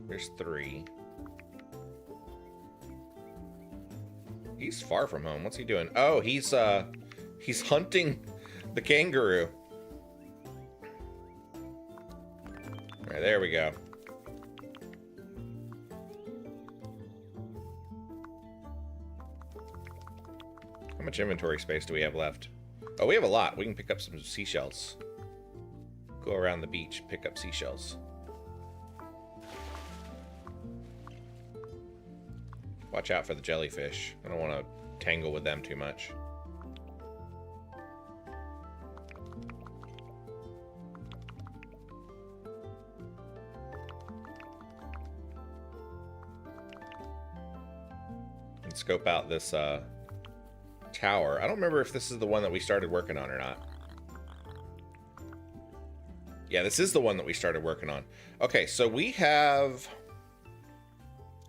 There's 3. He's far from home. What's he doing? Oh, he's hunting the kangaroo. All right, there we go. How much inventory space do we have left? Oh, we have a lot. We can pick up some seashells. Go around the beach, pick up seashells. Watch out for the jellyfish. I don't want to tangle with them too much. And scope out this tower. I don't remember if this is the one that we started working on or not. Yeah, this is the one that we started working on. Okay, so we have...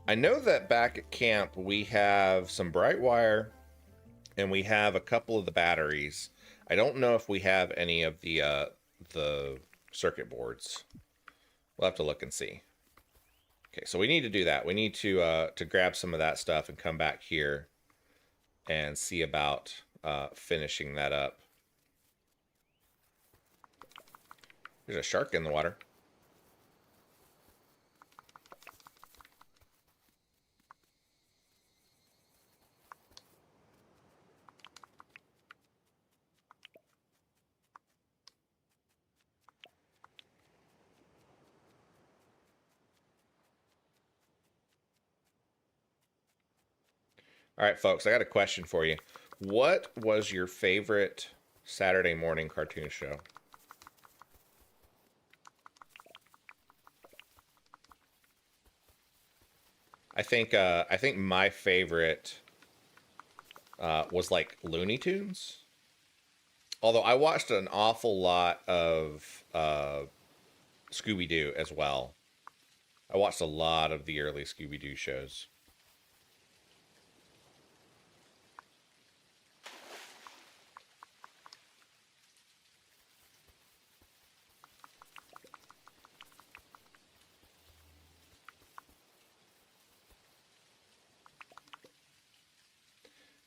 I know that back at camp we have some bright wire and we have a couple of the batteries. I don't know if we have any of the circuit boards. We'll have to look and see. Okay, so we need to do that. We need to grab some of that stuff and come back here and see about finishing that up. There's a shark in the water. All right, folks, I got a question for you. What was your favorite Saturday morning cartoon show? I think my favorite was like Looney Tunes. Although I watched an awful lot of Scooby-Doo as well. I watched a lot of the early Scooby-Doo shows.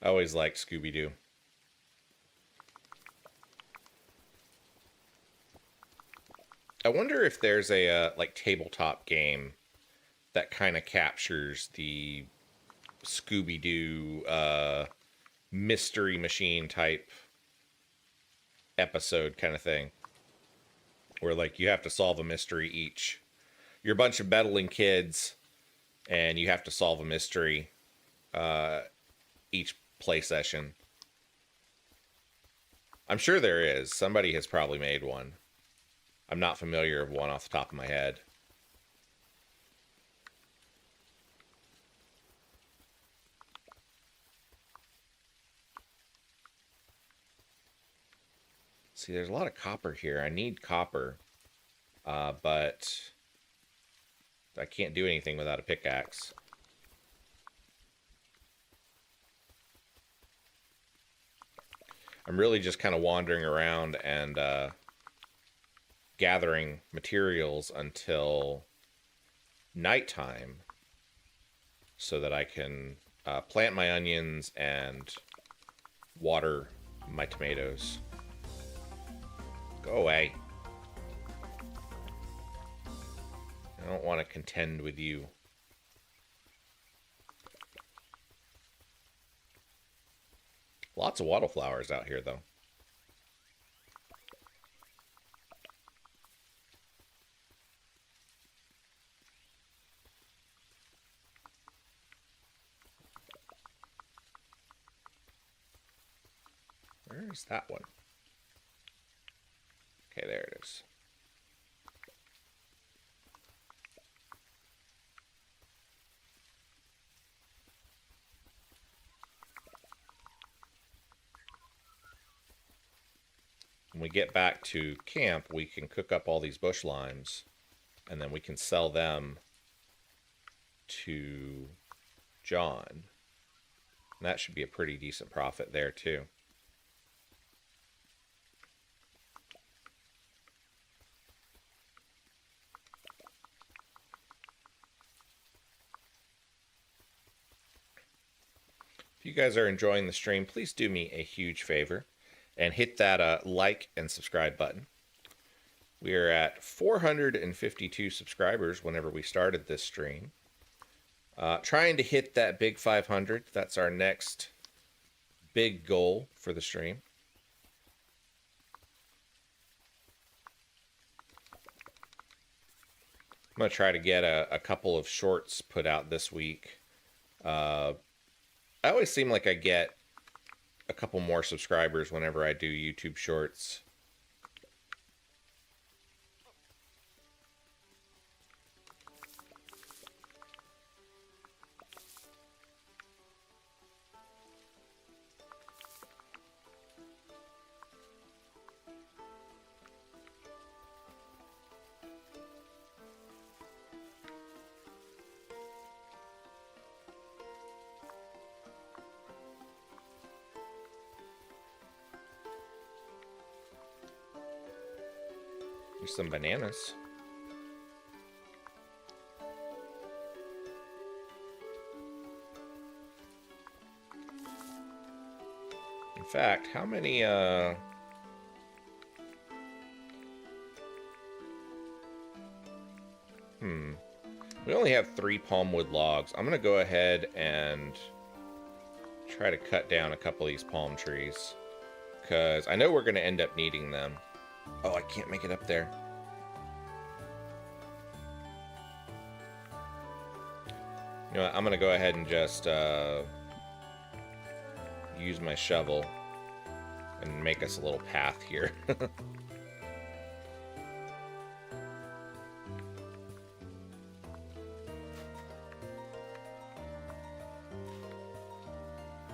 I always liked Scooby-Doo. I wonder if there's a like tabletop game that kind of captures the Scooby-Doo mystery machine type episode kind of thing, where like you have to solve a mystery each. You're a bunch of meddling kids, and you have to solve a mystery each play session. I'm sure there is. Somebody has probably made one. I'm not familiar with one off the top of my head. See, there's a lot of copper here. I need copper, but I can't do anything without a pickaxe. I'm really just kind of wandering around and gathering materials until nighttime so that I can plant my onions and water my tomatoes. Go away. I don't want to contend with you. Lots of wildflowers out here, though. Where's that one? Okay, there it is. When we get back to camp, we can cook up all these bush limes, and then we can sell them to John. And that should be a pretty decent profit there, too. If you guys are enjoying the stream, please do me a huge favor and hit that like and subscribe button. We are at 452 subscribers whenever we started this stream. Trying to hit that big 500. That's our next big goal for the stream. I'm going to try to get a couple of shorts put out this week I always seem like I get a couple more subscribers whenever I do YouTube shorts. There's some bananas. In fact, how many, we only have 3 palmwood logs. I'm gonna go ahead and try to cut down a couple of these palm trees, because I know we're gonna end up needing them. Oh, I can't make it up there. You know what? I'm gonna go ahead and just use my shovel and make us a little path here.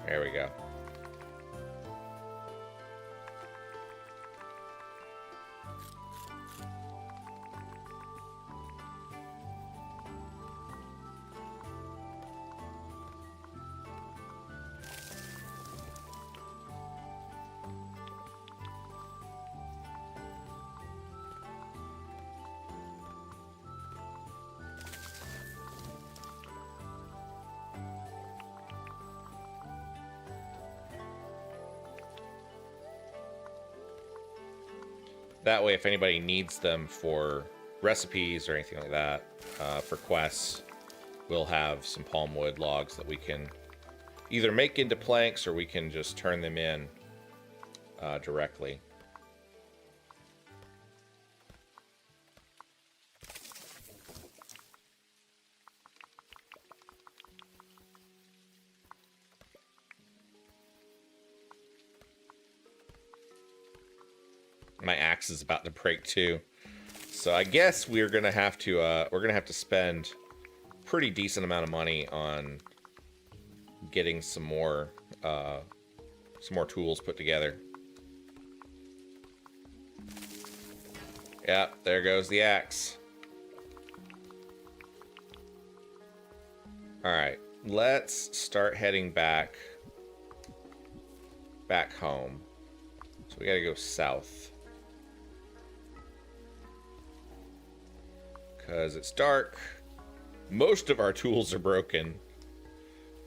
There we go. That way, if anybody needs them for recipes or anything like that, for quests, we'll have some palmwood logs that we can either make into planks or we can just turn them in directly. My axe is about to break too, so I guess we're gonna have to spend a pretty decent amount of money on getting some more tools put together. Yeah, there goes the axe. All right, let's start heading back home. So we gotta go south, because it's dark. Most of our tools are broken.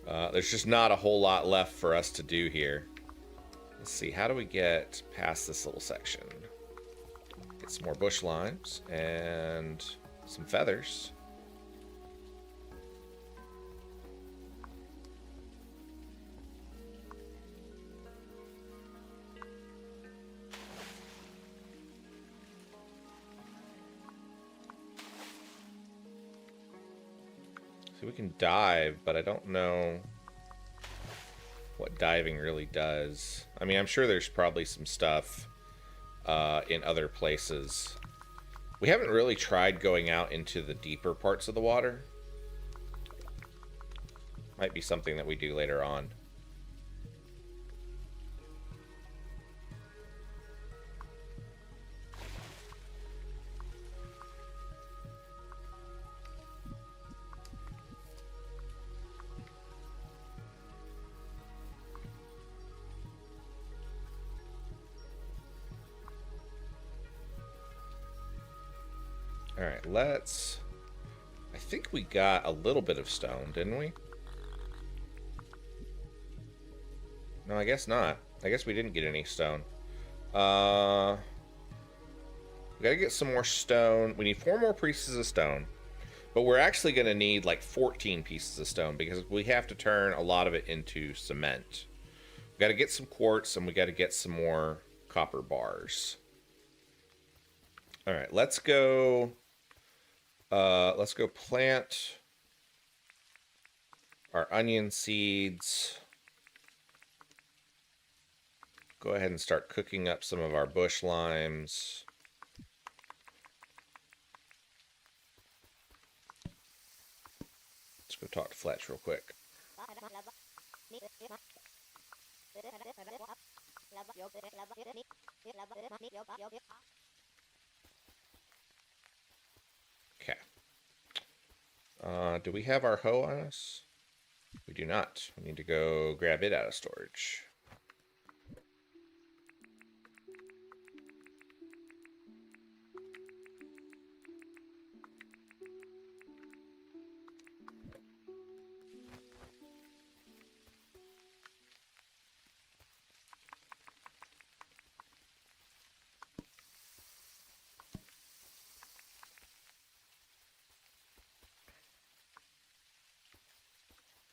There's just not a whole lot left for us to do here. Let's see, how do we get past this little section? Get some more bush limes and some feathers. So we can dive, but I don't know what diving really does. I mean, I'm sure there's probably some stuff in other places. We haven't really tried going out into the deeper parts of the water. Might be something that we do later on. All right, let's... I think we got a little bit of stone, didn't we? No, I guess not. I guess we didn't get any stone. We gotta get some more stone. We need 4 more pieces of stone. But we're actually gonna need like 14 pieces of stone because we have to turn a lot of it into cement. We gotta get some quartz and we gotta get some more copper bars. All right, let's go plant our onion seeds. Go ahead and start cooking up some of our bush limes. Let's go talk to Fletch real quick. Okay. Do we have our hoe on us? We do not. We need to go grab it out of storage.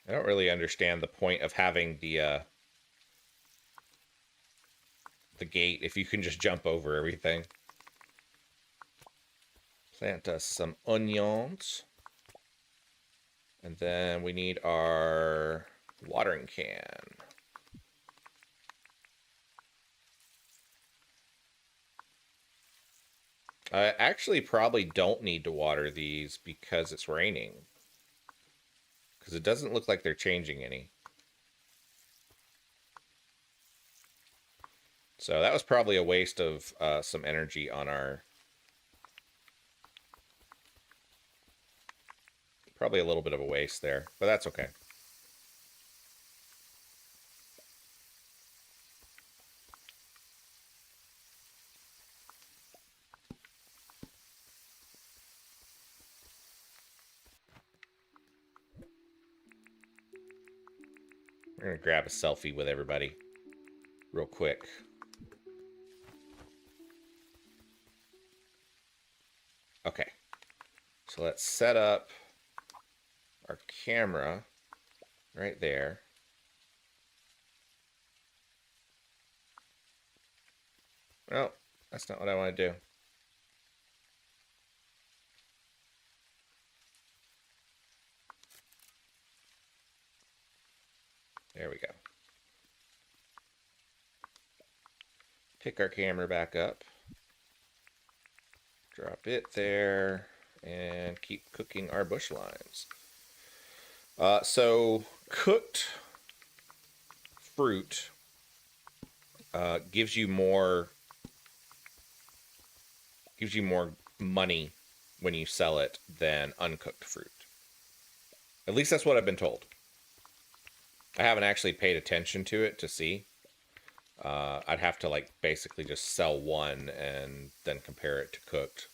I don't really understand the point of having the gate if you can just jump over everything. Plant us some onions. And then we need our watering can. I actually probably don't need to water these because it's raining. Because it doesn't look like they're changing any. So that was probably a waste of some energy on our... Probably a little bit of a waste there, but that's okay. We're going to grab a selfie with everybody real quick. Okay. So let's set up our camera right there. Well, that's not what I want to do. There we go. Pick our camera back up. Drop it there. And keep cooking our bush limes. So cooked fruit gives you more money when you sell it than uncooked fruit. At least that's what I've been told. I haven't actually paid attention to it to see. I'd have to like basically just sell one and then compare it to cooked.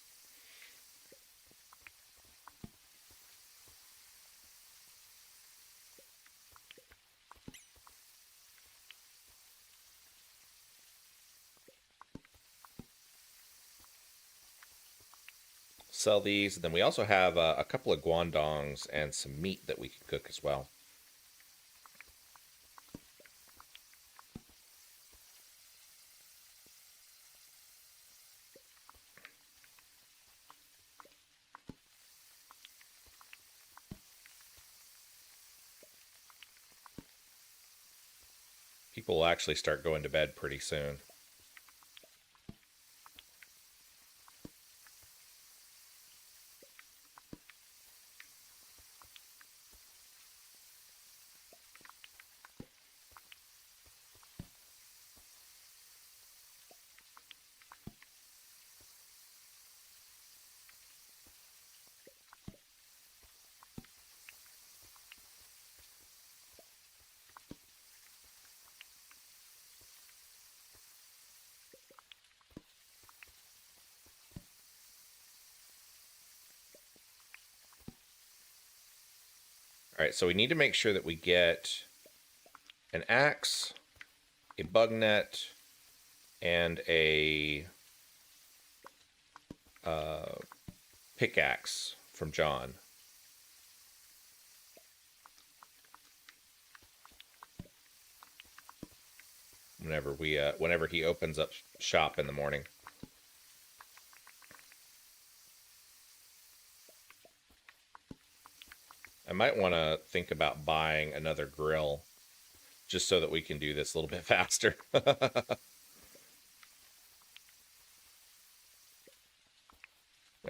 Sell these. And then we also have a couple of guandongs and some meat that we can cook as well. People will actually start going to bed pretty soon. All right, so we need to make sure that we get an axe, a bug net, and a pickaxe from John. Whenever he opens up shop in the morning. might want to think about buying another grill just so that we can do this a little bit faster. All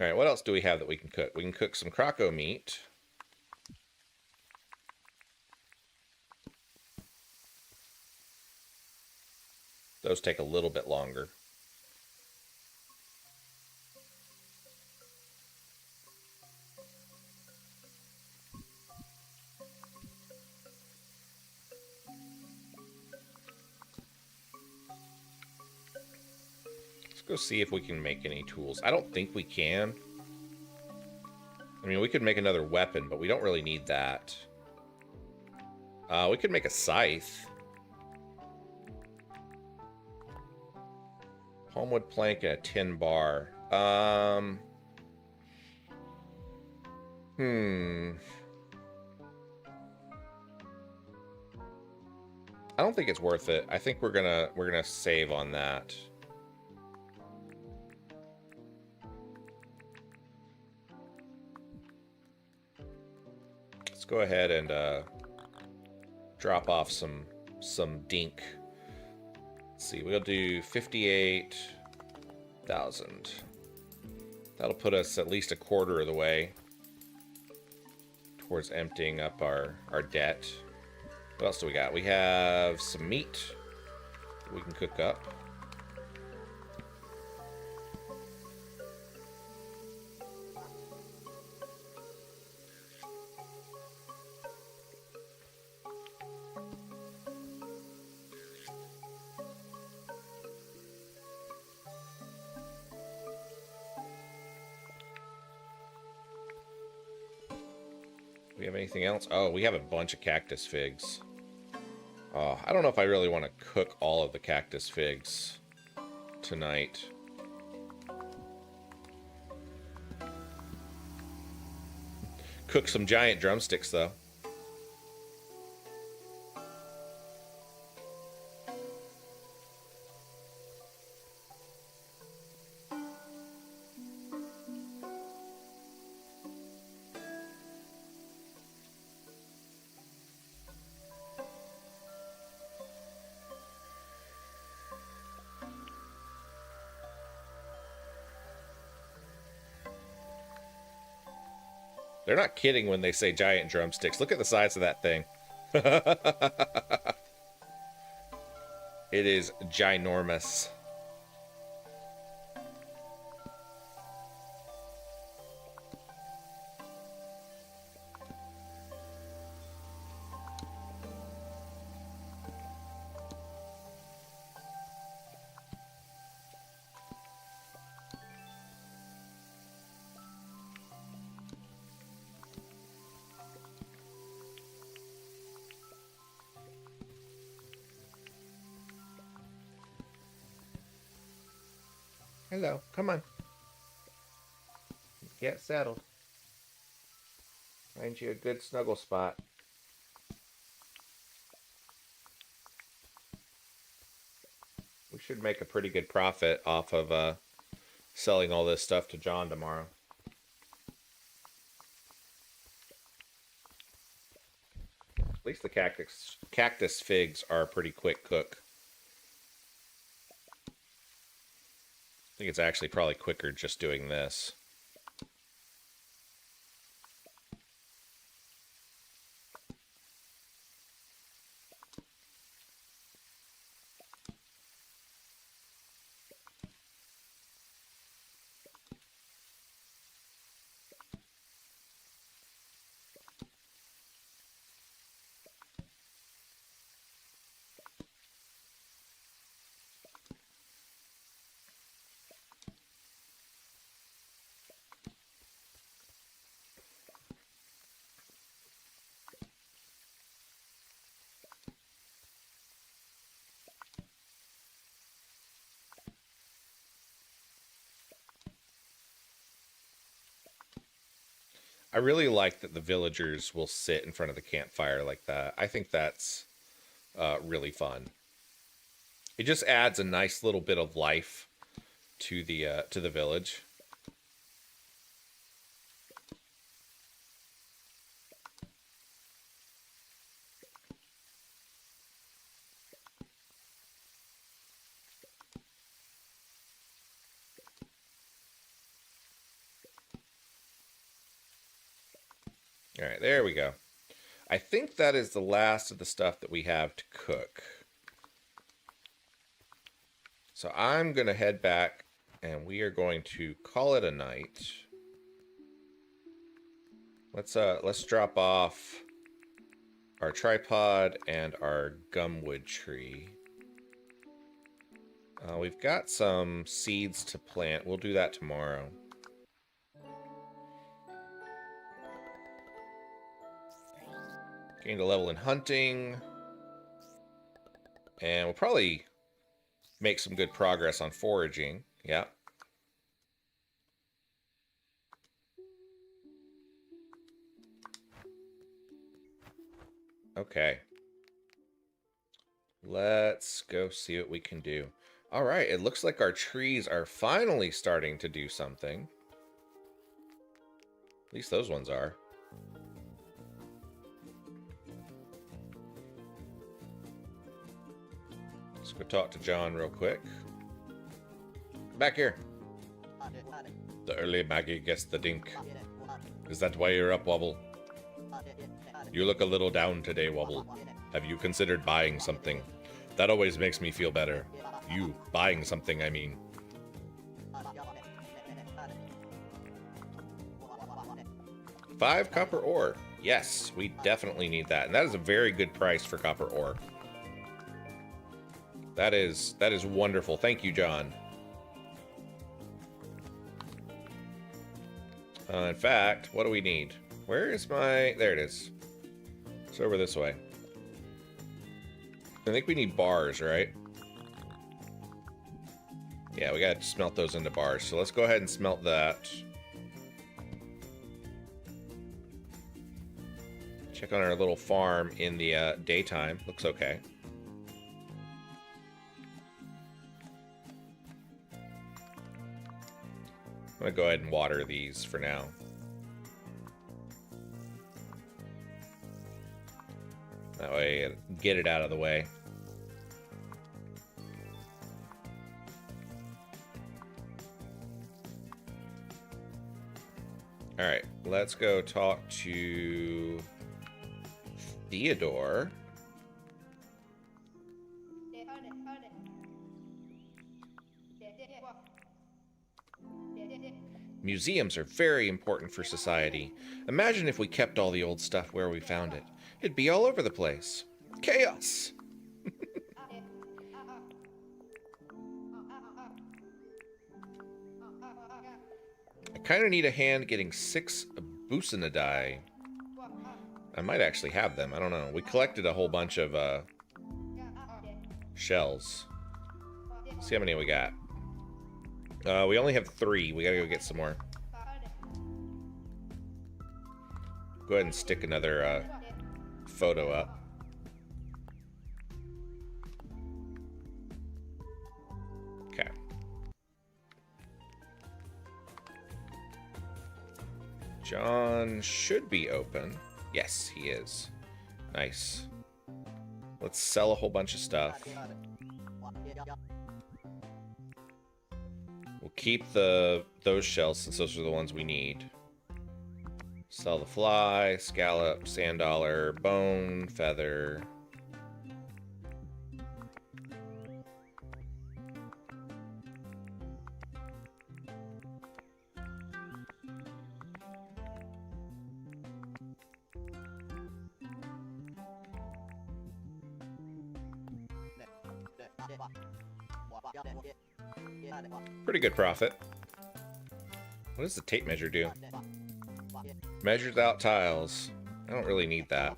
right, what else do we have that we can cook? We can cook some croco meat. Those take a little bit longer. Let's go see if we can make any tools. I don't think we can. I mean, we could make another weapon, but we don't really need that. We could make a scythe. Palmwood plank and a tin bar. I don't think it's worth it. I think we're gonna save on that. Let's go ahead and drop off some dink. Let's see, we'll do 58,000. That'll put us at least a quarter of the way towards emptying up our debt. What else do we got? We have some meat that we can cook up. We have anything else? Oh, we have a bunch of cactus figs. Oh, I don't know if I really want to cook all of the cactus figs tonight. Cook some giant drumsticks, though. They're not kidding when they say giant drumsticks. Look at the size of that thing. It is ginormous. Hello, come on. Get settled. Find you a good snuggle spot. We should make a pretty good profit off of selling all this stuff to John tomorrow. At least the cactus figs are a pretty quick cook. I think it's actually probably quicker just doing this. I really like that the villagers will sit in front of the campfire like that. I think that's really fun. It just adds a nice little bit of life to the village. All right, there we go. I think that is the last of the stuff that we have to cook. So I'm going to head back, and we are going to call it a night. Let's drop off our tripod and our gumwood tree. We've got some seeds to plant. We'll do that tomorrow. Gained a level in hunting. And we'll probably make some good progress on foraging. Yeah. Okay. Let's go see what we can do. All right, it looks like our trees are finally starting to do something. At least those ones are. Let's go talk to John real quick. Back here. The early Maggie gets the dink. Is that why you're up, Wobble? You look a little down today, Wobble. Have you considered buying something? That always makes me feel better. You buying something, I mean. $5 copper ore. Yes, we definitely need that. And that is a very good price for copper ore. That is wonderful. Thank you, John. In fact, what do we need? Where is my... There it is. It's over this way. I think we need bars, right? Yeah, we gotta smelt those into bars. So let's go ahead and smelt that. Check on our little farm in the daytime. Looks okay. I'm gonna go ahead and water these for now. That way, get it out of the way. Alright, let's go talk to Theodore. Museums are very important for society. Imagine if we kept all the old stuff where we found it. It'd be all over the place. Chaos! I kind of need a hand getting 6 Busanadai. I might actually have them. I don't know. We collected a whole bunch of shells. Let's see how many we got. We only have 3. We gotta go get some more. Go ahead and stick another photo up. Okay. John should be open. Yes, he is. Nice. Let's sell a whole bunch of stuff. We'll keep those shells since those are the ones we need. Sell the fly, scallop, sand dollar, bone, feather. Pretty good profit. What does the tape measure do? Measures out tiles. I don't really need that.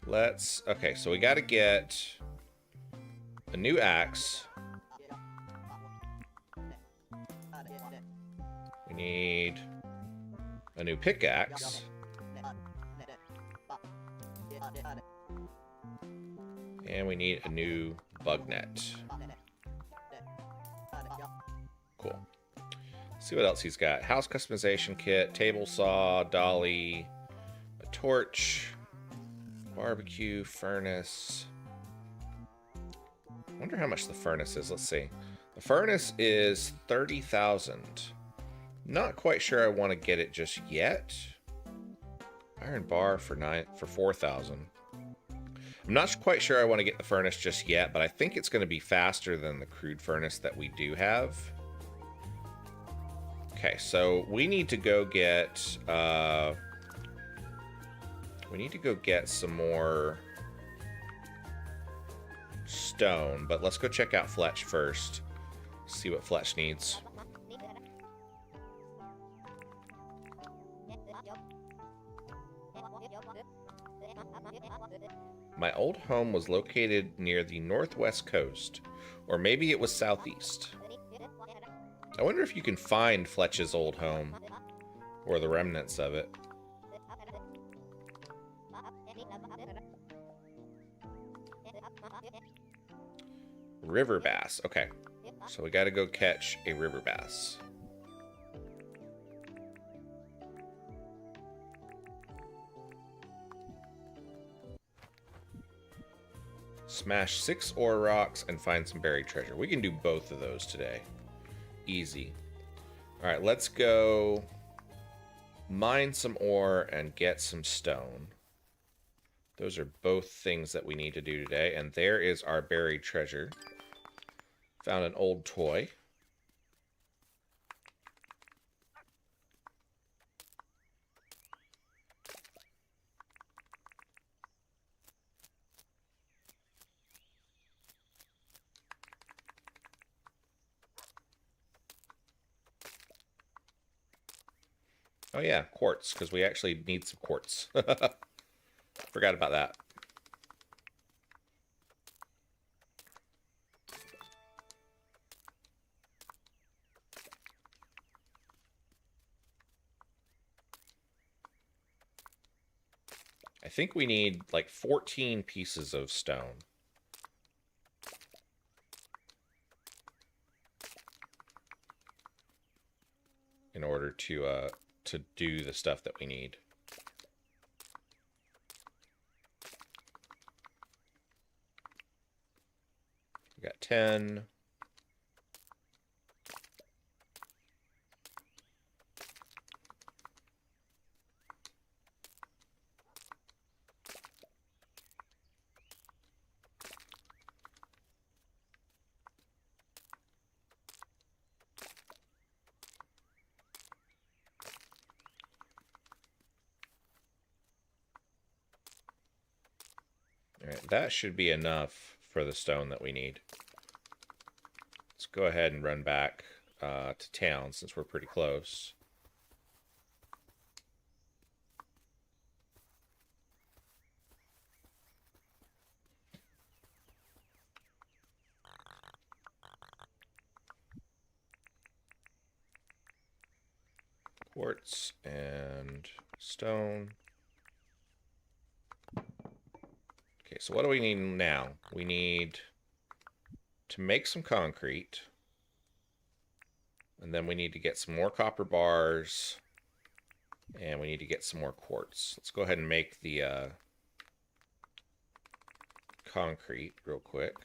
Okay, so we gotta get a new axe. We need a new pickaxe. And we need a new bug net. Cool. See what else he's got. House customization kit, table saw, dolly, a torch, barbecue, furnace. I wonder how much the furnace is. Let's see. The furnace is 30,000. Not quite sure I want to get it just yet. Iron bar for 4,000. I'm not quite sure I want to get the furnace just yet, but I think it's going to be faster than the crude furnace that we do have. Okay, so we need to go get some more stone, but let's go check out Fletch first. See what Fletch needs. My old home was located near the northwest coast, or maybe it was southeast. I wonder if you can find Fletch's old home, or the remnants of it. River bass. Okay, so we gotta go catch a river bass. Smash 6 ore rocks and find some buried treasure. We can do both of those today. Easy. Alright, let's go mine some ore and get some stone. Those are both things that we need to do today. And there is our buried treasure. Found an old toy. Oh yeah, quartz, because we actually need some quartz. Forgot about that. I think we need like 14 pieces of stone. In order to do the stuff that we need. We got 10. Alright, that should be enough for the stone that we need. Let's go ahead and run back to town since we're pretty close. Quartz and stone. Okay, so what do we need now? We need to make some concrete. And then we need to get some more copper bars. And we need to get some more quartz. Let's go ahead and make the concrete real quick.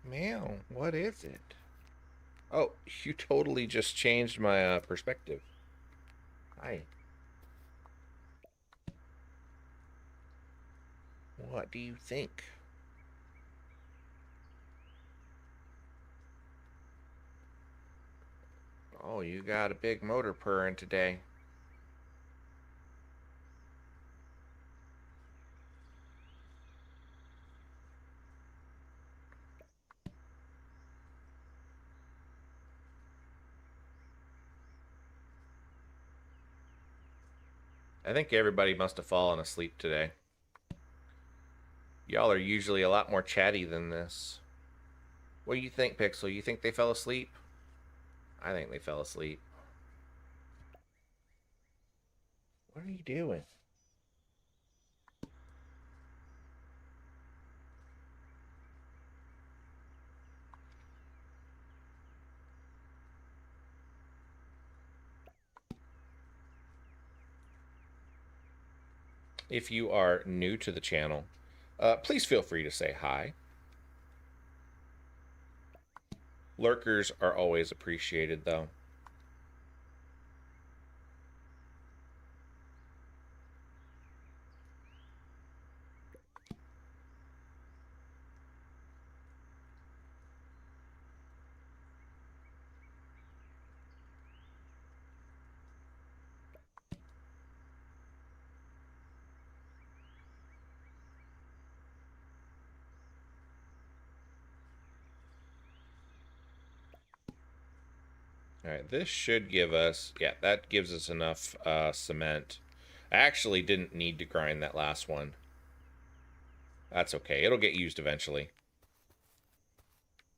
Meow, what is it? Oh, you totally just changed my perspective. Hi. What do you think? Oh, you got a big motor purring today. I think everybody must have fallen asleep today. Y'all are usually a lot more chatty than this. What do you think, Pixel? You think they fell asleep? I think they fell asleep. What are you doing? If you are new to the channel, please feel free to say hi. Lurkers are always appreciated, though. All right, this should give us, yeah, that gives us enough cement. I actually didn't need to grind that last one. That's okay. It'll get used eventually.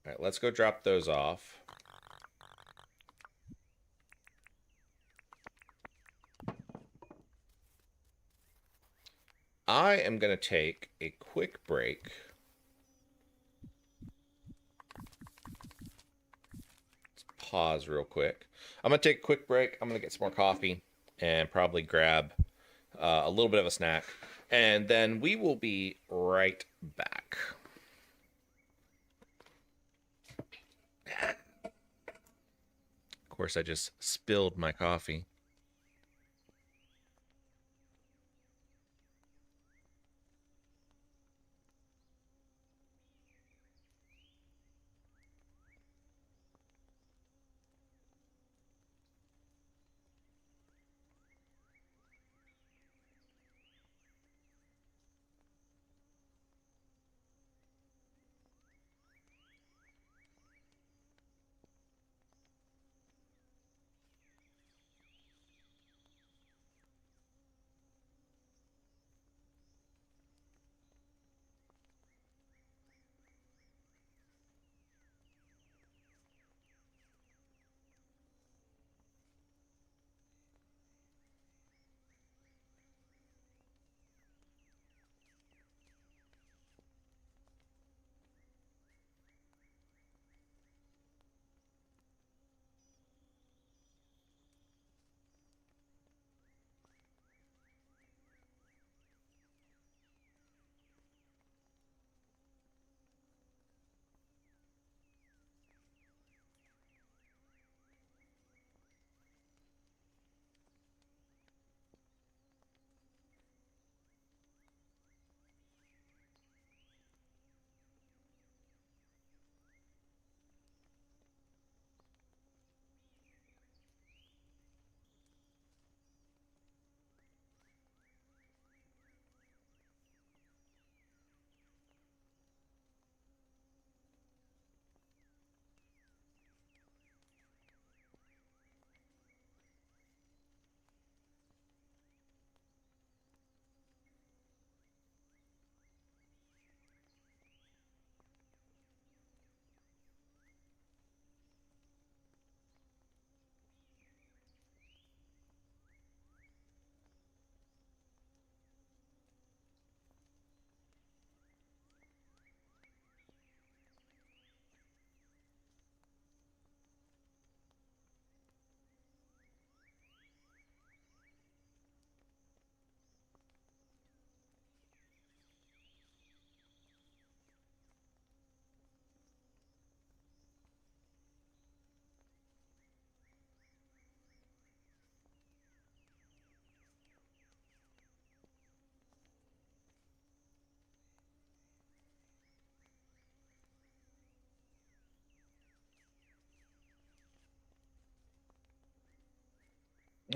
All right, let's go drop those off. I am going to take a quick break. Let's pause real quick. I'm going to take a quick break. I'm going to get some more coffee and probably grab a little bit of a snack. And then we will be right back. Of course, I just spilled my coffee.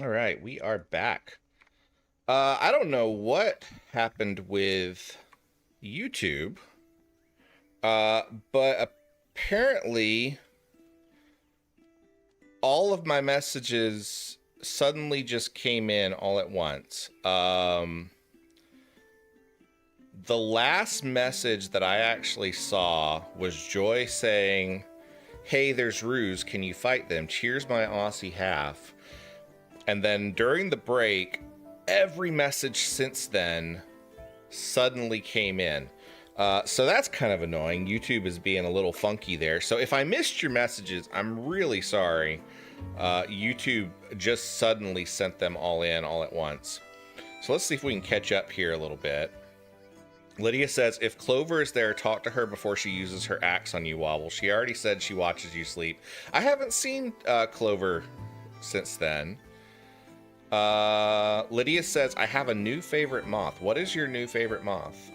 All right, we are back. I don't know what happened with YouTube, but apparently all of my messages suddenly just came in all at once. The last message that I actually saw was Joy saying, "Hey, there's Ruse. Can you fight them? Cheers, my Aussie half." And then during the break, every message since then suddenly came in. So that's kind of annoying. YouTube is being a little funky there. So if I missed your messages, I'm really sorry. YouTube just suddenly sent them all in all at once. So let's see if we can catch up here a little bit. Lydia says, if Clover is there, talk to her before she uses her axe on you, Wobble. She already said she watches you sleep. I haven't seen Clover since then. Lydia says, I have a new favorite moth. What is your new favorite moth?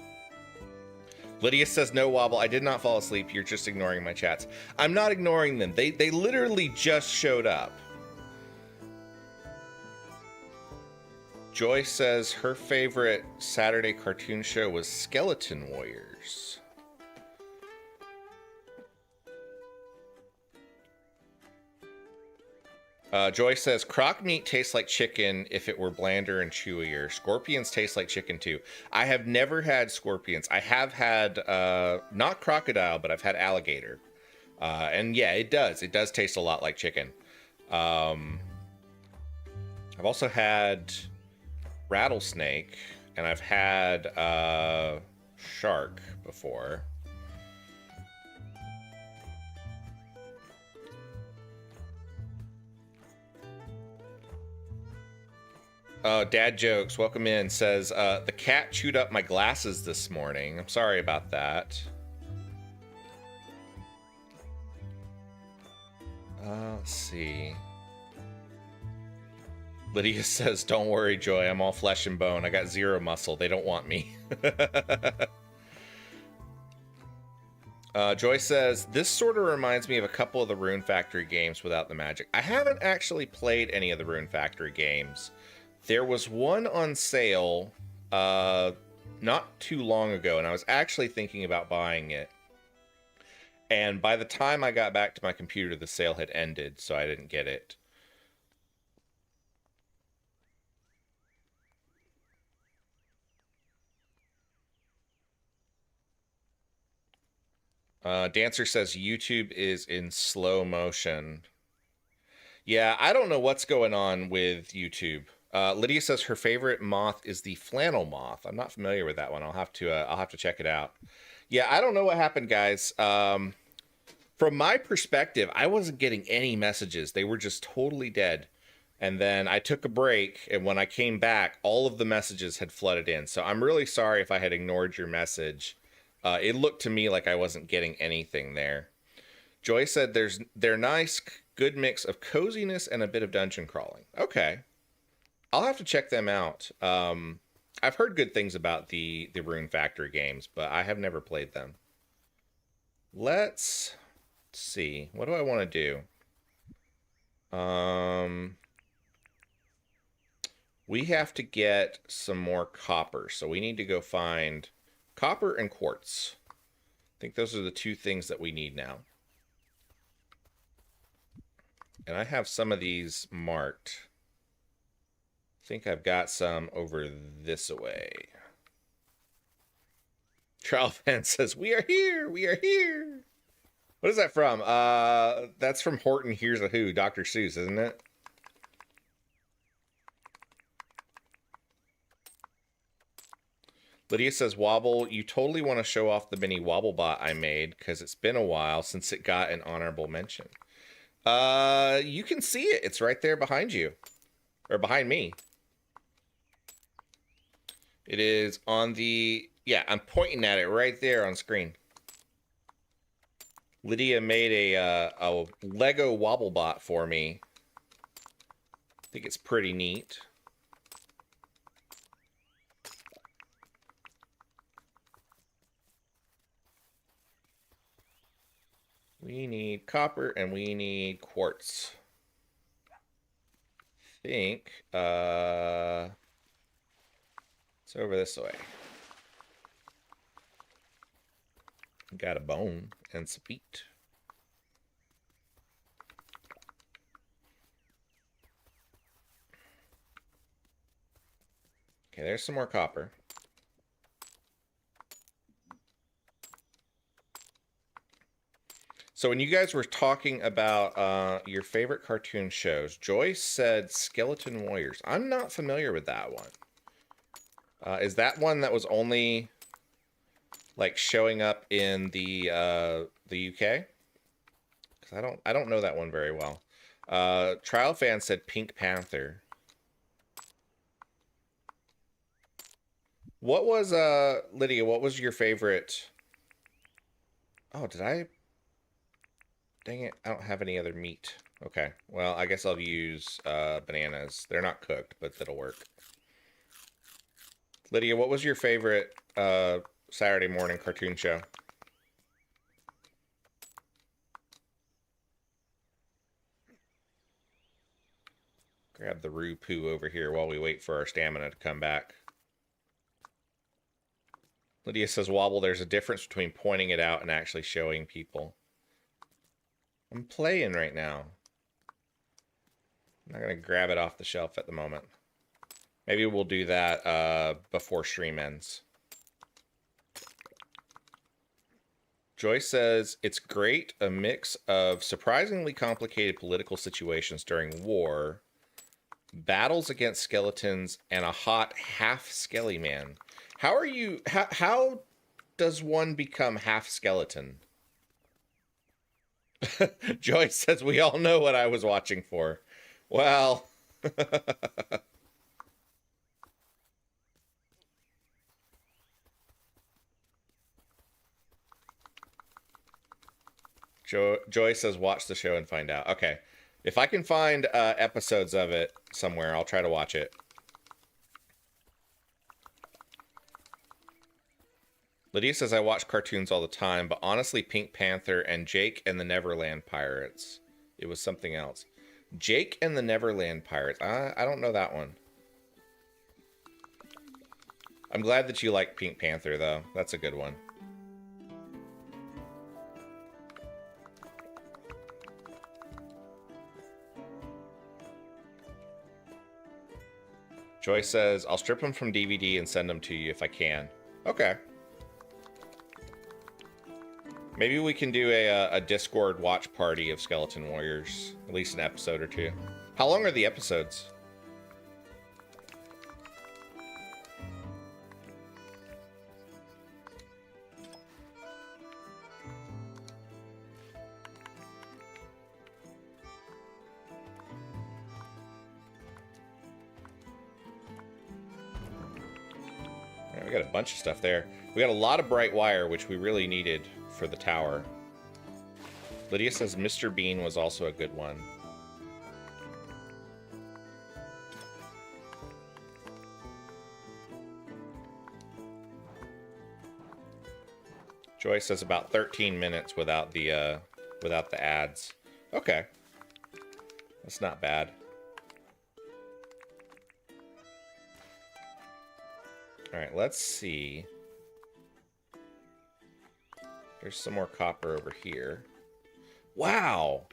Lydia says, no, Wobble, I did not fall asleep. You're just ignoring my chats. I'm not ignoring them. They literally just showed up. Joy says her favorite Saturday cartoon show was Skeleton Warriors. Joy says croc meat tastes like chicken if it were blander and chewier. Scorpions taste like chicken too. I have never had scorpions. I have had not crocodile, but I've had alligator. And yeah, it does. It does taste a lot like chicken. I've also had rattlesnake, and I've had shark before. Dad Jokes, welcome in, says, the cat chewed up my glasses this morning. I'm sorry about that. Let's see. Lydia says, don't worry, Joy, I'm all flesh and bone. I got zero muscle. They don't want me. Joy says, this sort of reminds me of a couple of the Rune Factory games without the magic. I haven't actually played any of the Rune Factory games. There was one on sale not too long ago, and I was actually thinking about buying it. And by the time I got back to my computer, the sale had ended, so I didn't get it. Dancer says YouTube is in slow motion. Yeah, I don't know what's going on with YouTube. Lydia says her favorite moth is the flannel moth. I'm not familiar with that one. I'll have to check it out. Yeah, I don't know what happened, guys. From my perspective, I wasn't getting any messages. They were just totally dead. And then I took a break, and when I came back, all of the messages had flooded in. So I'm really sorry if I had ignored your message. It looked to me like I wasn't getting anything there. Joy said they're nice, good mix of coziness and a bit of dungeon crawling. Okay. I'll have to check them out. I've heard good things about the Rune Factory games, but I have never played them. Let's see. What do I want to do? We have to get some more copper, so we need to go find copper and quartz. I think those are the two things that we need now. And I have some of these marked. I think I've got some over this way. Trial Fan says, we are here, we are here. What is that from? That's from Horton Hears a Who, Dr. Seuss, isn't it? Lydia says, Wobble, you totally want to show off the mini Wobblebot I made because it's been a while since it got an honorable mention. You can see it. It's right there behind you. Or behind me. It is on the... Yeah, I'm pointing at it right there on screen. Lydia made a Lego Wobblebot for me. I think it's pretty neat. We need copper and we need quartz. I think it's over this way. Got a bone and some feet. Okay, there's some more copper. So when you guys were talking about your favorite cartoon shows, Joyce said Skeleton Warriors. I'm not familiar with that one. Is that one that was only like showing up in the UK? Because I don't know that one very well. Trial Fan said Pink Panther. What was, Lydia, what was your favorite? Oh, did I? Dang it, I don't have any other meat. Okay, well, I guess I'll use bananas. They're not cooked, but that'll work. Lydia, what was your favorite Saturday morning cartoon show? Grab the roo poo over here while we wait for our stamina to come back. Lydia says, Wobble, there's a difference between pointing it out and actually showing people. I'm playing right now. I'm not going to grab it off the shelf at the moment. Maybe we'll do that before stream ends. Joyce says, it's great, a mix of surprisingly complicated political situations during war, battles against skeletons, and a hot half-skelly man. How are you... How does one become half-skeleton? Joyce says, we all know what I was watching for. Well... Joy says, watch the show and find out. Okay. If I can find episodes of it somewhere, I'll try to watch it. Lydia says, I watch cartoons all the time, but honestly, Pink Panther and Jake and the Neverland Pirates. It was something else. Jake and the Neverland Pirates. I don't know that one. I'm glad that you like Pink Panther, though. That's a good one. Joy says, I'll strip them from DVD and send them to you if I can. Okay. Maybe we can do a Discord watch party of Skeleton Warriors. At least an episode or two. How long are the episodes? We got a bunch of stuff there. We got a lot of bright wire, which we really needed for the tower. Lydia says Mr. Bean was also a good one. Joy says about 13 minutes without the ads. Okay. That's not bad. All right, let's see. There's some more copper over here. Wow!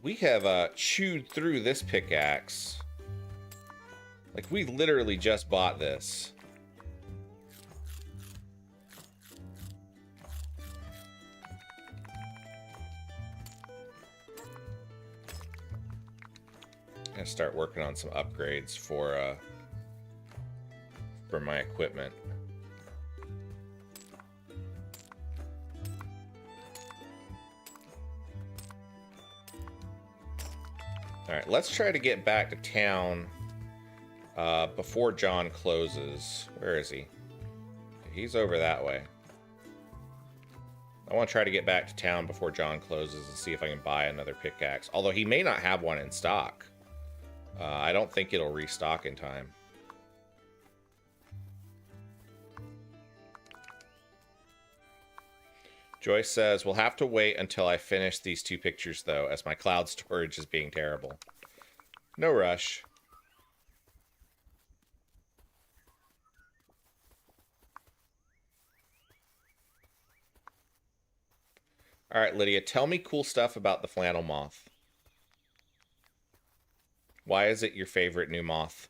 We have chewed through this pickaxe. Like, we literally just bought this. I'm gonna start working on some upgrades for my equipment. Alright, let's try to get back to town before John closes. Where is he? He's over that way. I want to try to get back to town before John closes and see if I can buy another pickaxe. Although he may not have one in stock. I don't think it'll restock in time. Joyce says, we'll have to wait until I finish these two pictures, though, as my cloud storage is being terrible. No rush. All right, Lydia, tell me cool stuff about the flannel moth. Why is it your favorite new moth?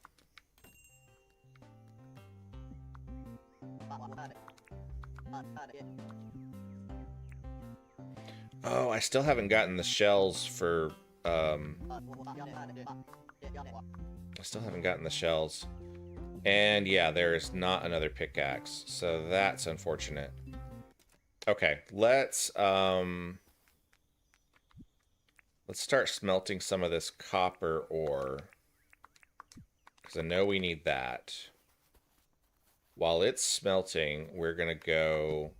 Oh, I still haven't gotten the shells for, I still haven't gotten the shells. And yeah, there is not another pickaxe, so that's unfortunate. Okay, let's start smelting some of this copper ore, because I know we need that. While it's smelting, we're going to go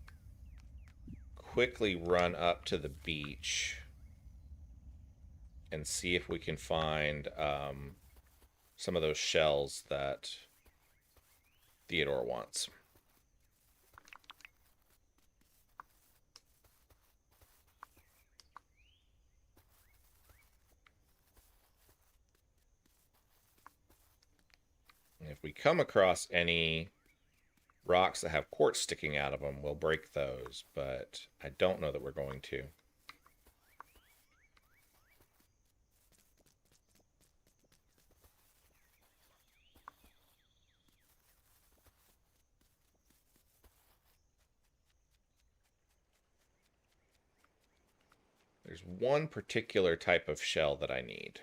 quickly run up to the beach and see if we can find some of those shells that Theodore wants. And if we come across any rocks that have quartz sticking out of them, we'll break those, but I don't know that we're going to. There's one particular type of shell that I need.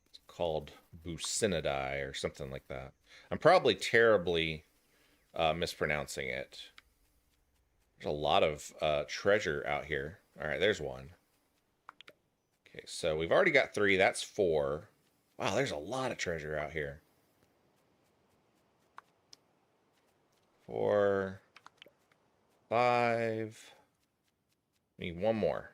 It's called bucinidae or something like that. I'm probably terribly mispronouncing it. There's a lot of treasure out here. All right, there's one. Okay, so we've already got 3. That's 4. Wow, there's a lot of treasure out here. 4, 5. Need one more.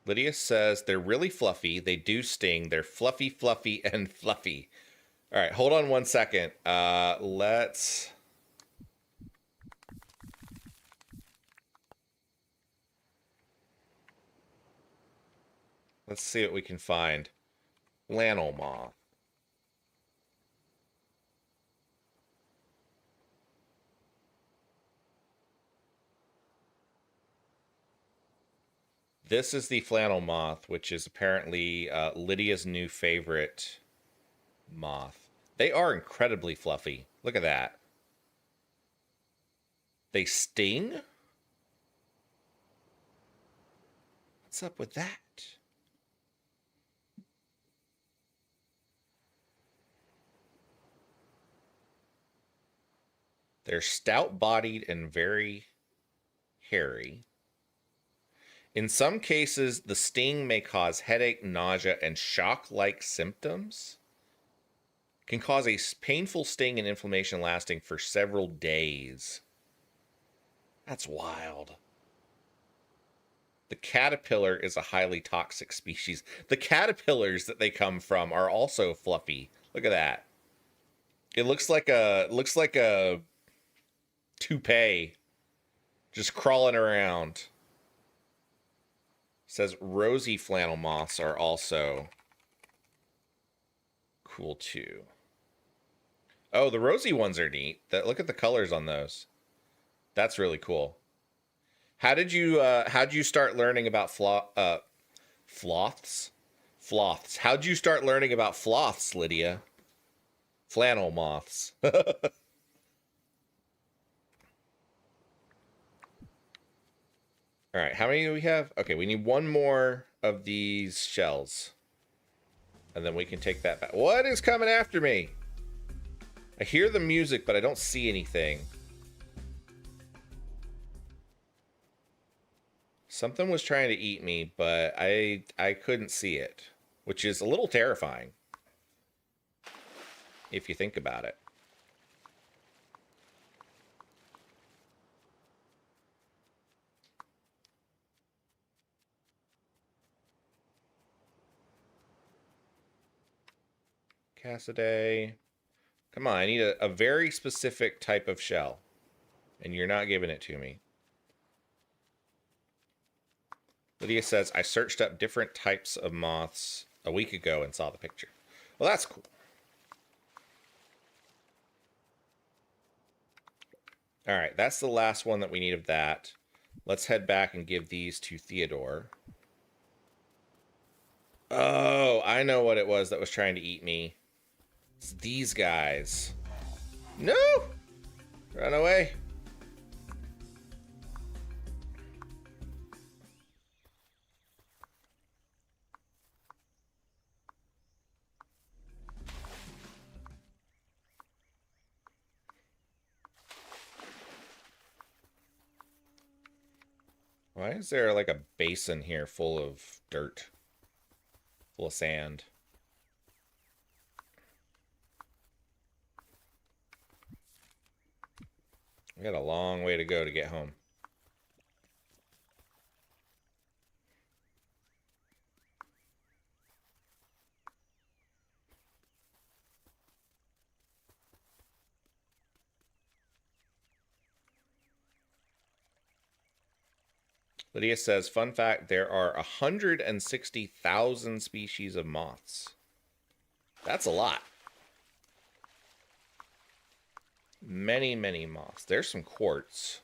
Lydia says they're really fluffy. They do sting. They're fluffy, fluffy, and fluffy. All right, hold on one second. Let's see what we can find. Flannel moth. This is the flannel moth, which is apparently Lydia's new favorite moth. They are incredibly fluffy. Look at that. They sting? What's up with that? They're stout-bodied and very hairy. In some cases, the sting may cause headache, nausea, and shock-like symptoms. Can cause a painful sting and inflammation lasting for several days. That's wild. The caterpillar is a highly toxic species. The caterpillars that they come from are also fluffy. Look at that. It looks like a toupee just crawling around. It says rosy flannel moths are also cool too. Oh, the rosy ones are neat. Look at the colors on those. That's really cool. How did you start learning about floths? Floths. How'd you start learning about floths, Lydia? Flannel moths. All right, how many do we have? Okay, we need one more of these shells. And then we can take that back. What is coming after me? I hear the music, but I don't see anything. Something was trying to eat me, but I couldn't see it, which is a little terrifying if you think about it. Cassidy. Come on, I need a very specific type of shell. And you're not giving it to me. Lydia says, I searched up different types of moths a week ago and saw the picture. Well, that's cool. All right, that's the last one that we need of that. Let's head back and give these to Theodore. Oh, I know what it was that was trying to eat me. It's these guys. No! Run away. Why is there like a basin here full of dirt? full of sand. We got a long way to go to get home. Lydia says, fun fact, there are 160,000 species of moths. That's a lot. Many, many moths. There's some quartz.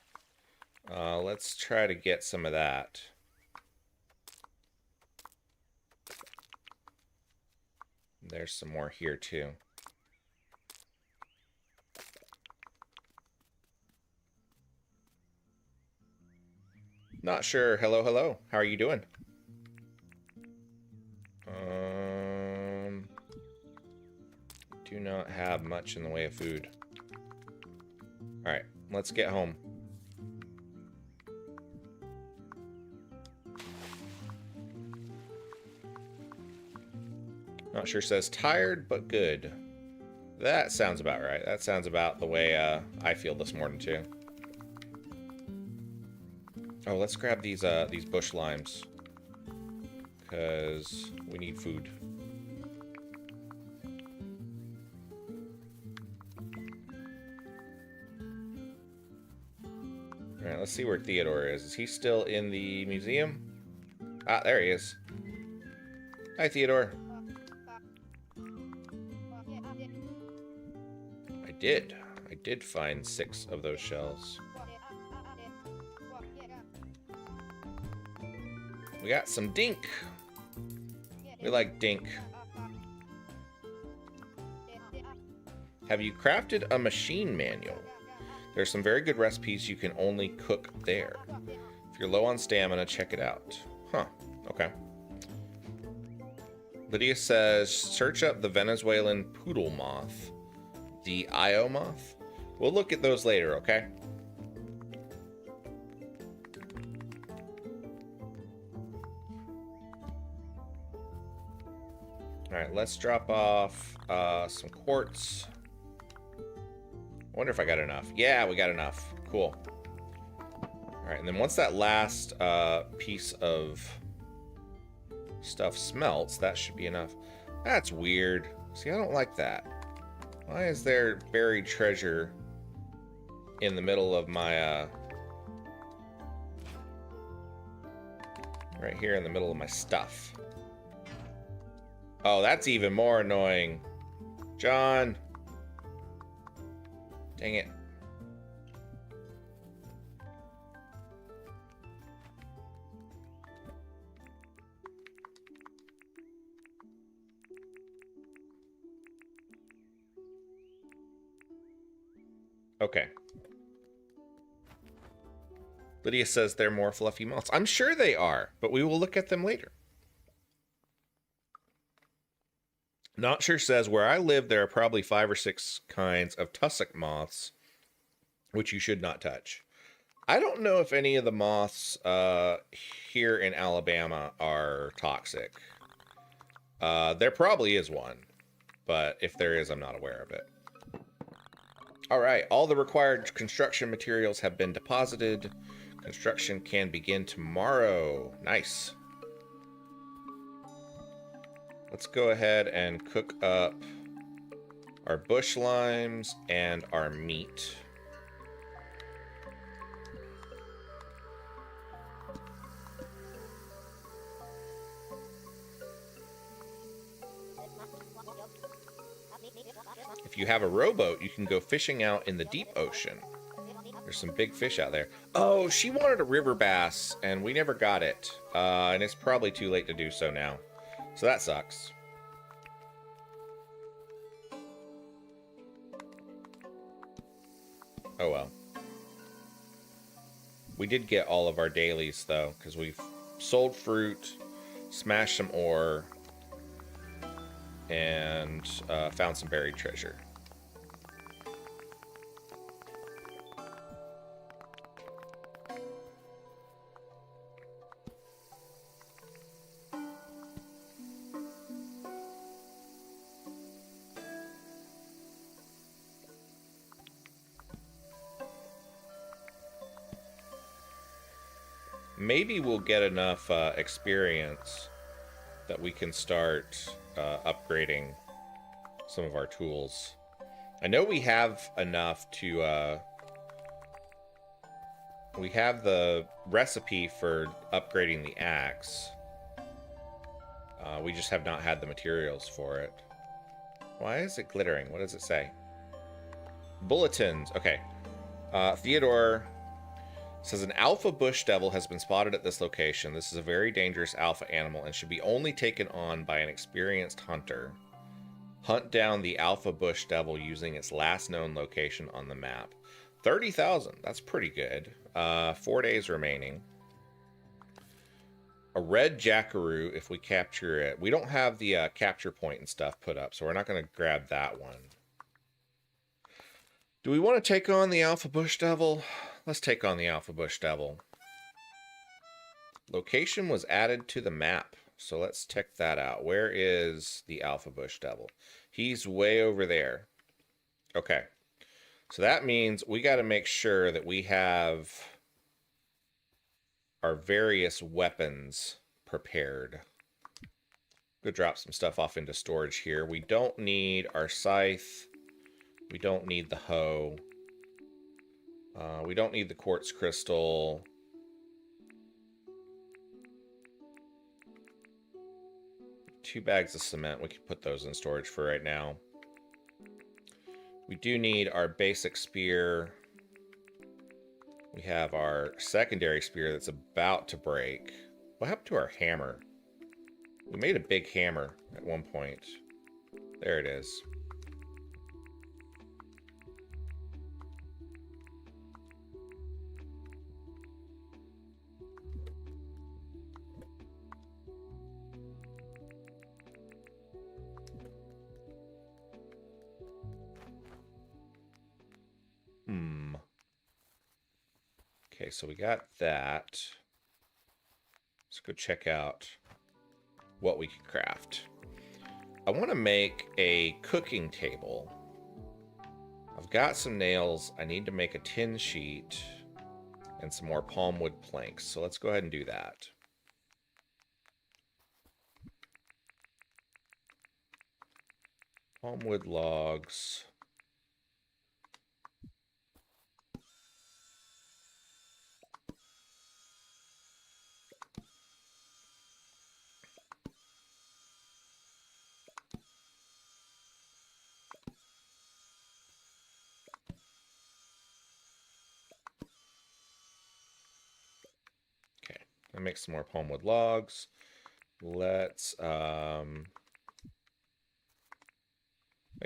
Let's try to get some of that. There's some more here, too. Not sure. Hello, hello. How are you doing? Do not have much in the way of food. Alright, let's get home. Not sure says tired, but good. That sounds about right. That sounds about the way I feel this morning, too. Oh, let's grab these bush limes. Because we need food. Alright, let's see where Theodore is. Is he still in the museum? Ah, there he is. Hi, Theodore. I did find 6 of those shells. We got some dink. We like dink. Have you crafted a machine manual? There's some very good recipes you can only cook there. If you're low on stamina, check it out. Huh, okay. Lydia says, search up the Venezuelan poodle moth. The Io moth? We'll look at those later, okay? Alright, let's drop off some quartz. I wonder if I got enough. Yeah, we got enough. Cool. Alright, and then once that last piece of stuff smelts, that should be enough. That's weird. See, I don't like that. Why is there buried treasure in the middle of my... right here in the middle of my stuff? Oh, that's even more annoying. John. Dang it. Okay. Lydia says they're more fluffy moths. I'm sure they are, but we will look at them later. Not sure says, where I live, there are probably 5 or 6 kinds of tussock moths, which you should not touch. I don't know if any of the moths here in Alabama are toxic. There probably is one, but if there is, I'm not aware of it. All right, all the required construction materials have been deposited. Construction can begin tomorrow. Nice. Let's go ahead and cook up our bush limes and our meat. If you have a rowboat, you can go fishing out in the deep ocean. There's some big fish out there. Oh, she wanted a river bass, and we never got it. And it's probably too late to do so now. So that sucks. Oh well. We did get all of our dailies, though, because we've sold fruit, smashed some ore, and found some buried treasure. maybe we'll get enough experience that we can start upgrading some of our tools. I know we have enough to... we have the recipe for upgrading the axe. We just have not had the materials for it. Why is it glittering? What does it say? Bulletins. Okay. Theodore says an alpha bush devil has been spotted at this location. This is a very dangerous alpha animal and should be only taken on by an experienced hunter. Hunt down the alpha bush devil using its last known location on the map. 30,000. That's pretty good. 4 days remaining. A red jackaroo if we capture it. We don't have the capture point and stuff put up, so we're not going to grab that one. Do we want to take on the alpha bush devil? Let's take on the alpha bush devil. Location was added to the map, so let's check that out. Where is the alpha bush devil? He's way over there. Okay. So that means we got to make sure that we have our various weapons prepared. Go drop some stuff off into storage here. We don't need our scythe. We don't need the hoe. We don't need the quartz crystal. Two bags of cement. We can put those in storage for right now. We do need our basic spear. We have our secondary spear that's about to break. What happened to our hammer? We made a big hammer at one point. There it is. Okay, so we got that. Let's go check out what we can craft. I want to make a cooking table. I've got some nails. I need to make a tin sheet and some more palm wood planks. So let's go ahead and do that. Palm wood logs. I make some more palm wood logs. Let's wait,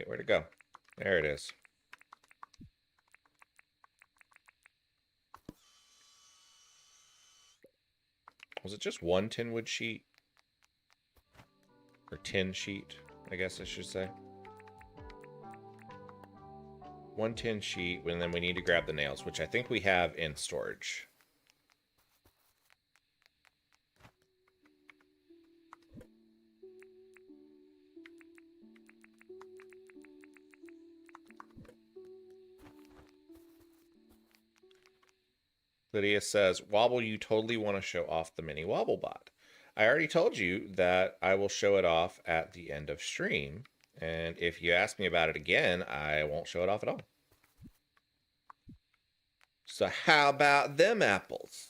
where'd it go? There it is. Was it just one tin wood sheet? Or tin sheet, I guess I should say. One tin sheet, and then we need to grab the nails, which I think we have in storage. Lydia says, Wobble, you totally want to show off the mini Wobblebot. I already told you that I will show it off at the end of stream. And if you ask me about it again, I won't show it off at all. So how about them apples?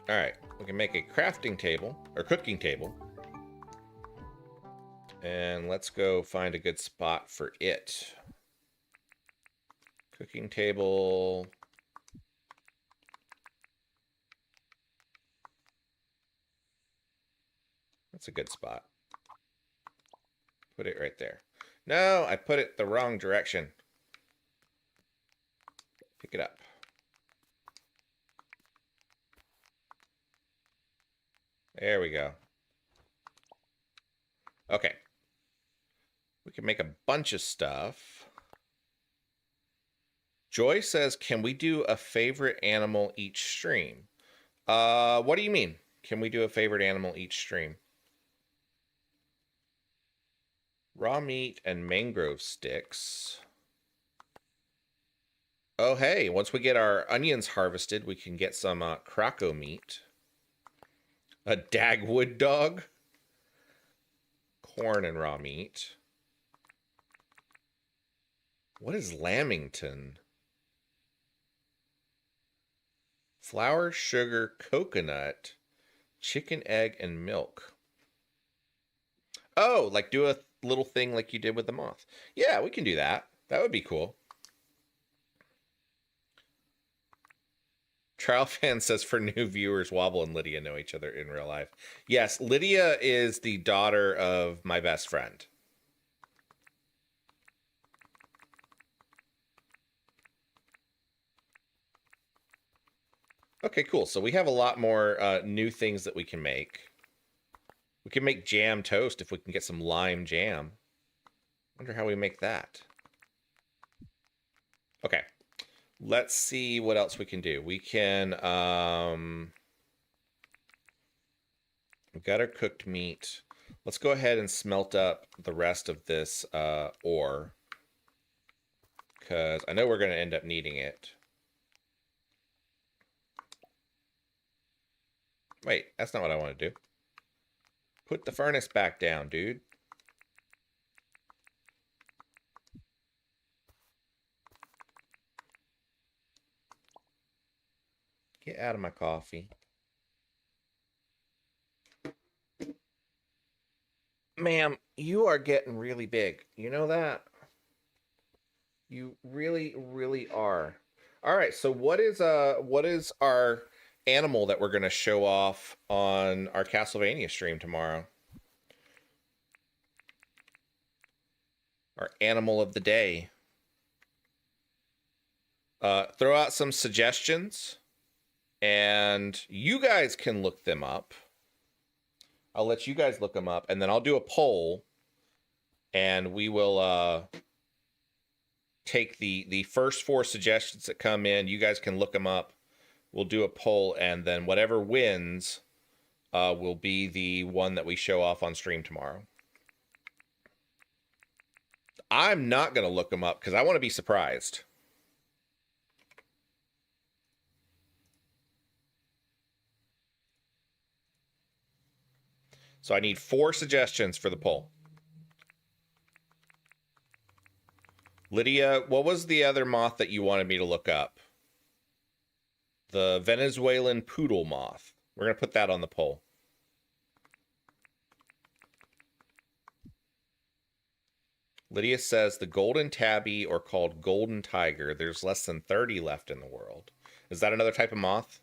All right, we can make a crafting table, or cooking table. And let's go find a good spot for it. Cooking table. That's a good spot. Put it right there. No, I put it the wrong direction. Pick it up. There we go. Okay. We can make a bunch of stuff. Joy says, can we do a favorite animal each stream? What do you mean? Can we do a favorite animal each stream? Raw meat and mangrove sticks. Oh, hey, once we get our onions harvested, we can get some croco meat. A dagwood dog. Corn and raw meat. What is lamington? Flour, sugar, coconut, chicken, egg, and milk. Oh, like do a little thing like you did with the moth. Yeah, we can do that. That would be cool. Trial fan says for new viewers, Wobble and Lydia know each other in real life. Yes, Lydia is the daughter of my best friend. Okay, cool. So we have a lot more new things that we can make. We can make jam toast if we can get some lime jam. Wonder how we make that. Okay. Let's see what else we can do. We can, we've got our cooked meat. Let's go ahead and smelt up the rest of this ore, because I know we're going to end up needing it. Wait, that's not what I want to do. Put the furnace back down, dude. Get out of my coffee. Ma'am, you are getting really big. You know that? You really, really are. All right, so what is our animal that we're going to show off on our Castlevania stream tomorrow? Our animal of the day. Throw out some suggestions, and you guys can look them up. I'll let you guys look them up, and then I'll do a poll, and we will take the first 4 suggestions that come in. You guys can look them up. We'll do a poll, and then whatever wins will be the one that we show off on stream tomorrow. I'm not going to look them up because I want to be surprised. So I need 4 suggestions for the poll. Lydia, what was the other moth that you wanted me to look up? The Venezuelan poodle moth. We're going to put that on the poll. Lydia says the golden tabby, or called golden tiger. There's less than 30 left in the world. Is that another type of moth?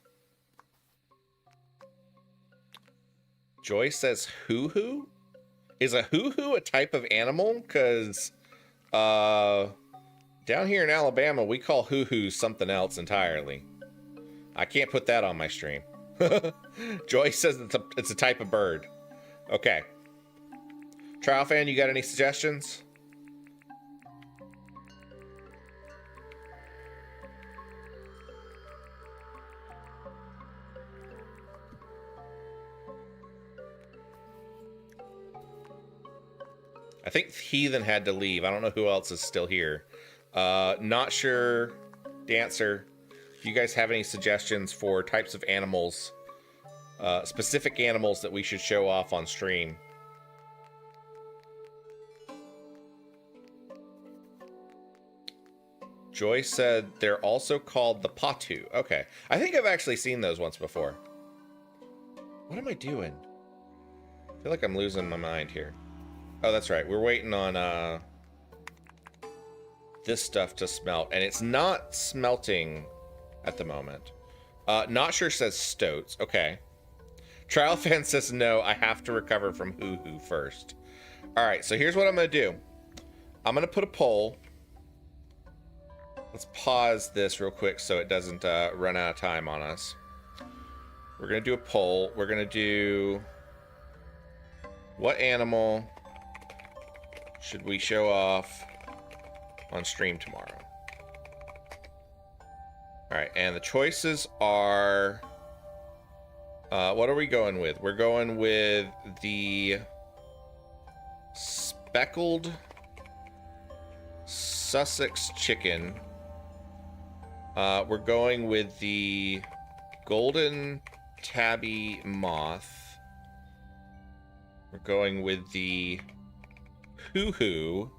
Joy says hoo-hoo? Is a hoo-hoo a type of animal? Because down here in Alabama, we call hoo-hoos something else entirely. I can't put that on my stream. Joy says it's a type of bird. Okay. Trial fan, you got any suggestions? I think Heathen had to leave. I don't know who else is still here. Not sure. Dancer, if you guys have any suggestions for types of animals, specific animals that we should show off on stream. Joy said they're also called the patu. Okay. I think I've actually seen those once before. What am I doing? I feel like I'm losing my mind here. Oh, that's right. We're waiting on this stuff to smelt, and it's not smelting at the moment. Not sure says stoats. Okay. Trial fan says no, I have to recover from hoo-hoo first. All right, so here's what I'm going to do. I'm going to put a poll. Let's pause this real quick so it doesn't run out of time on us. We're going to do a poll. We're going to do... What animal should we show off on stream tomorrow? All right, and the choices are... what are we going with? We're going with the speckled Sussex chicken. We're going with the golden tabby moth. We're going with the hoo-hoo.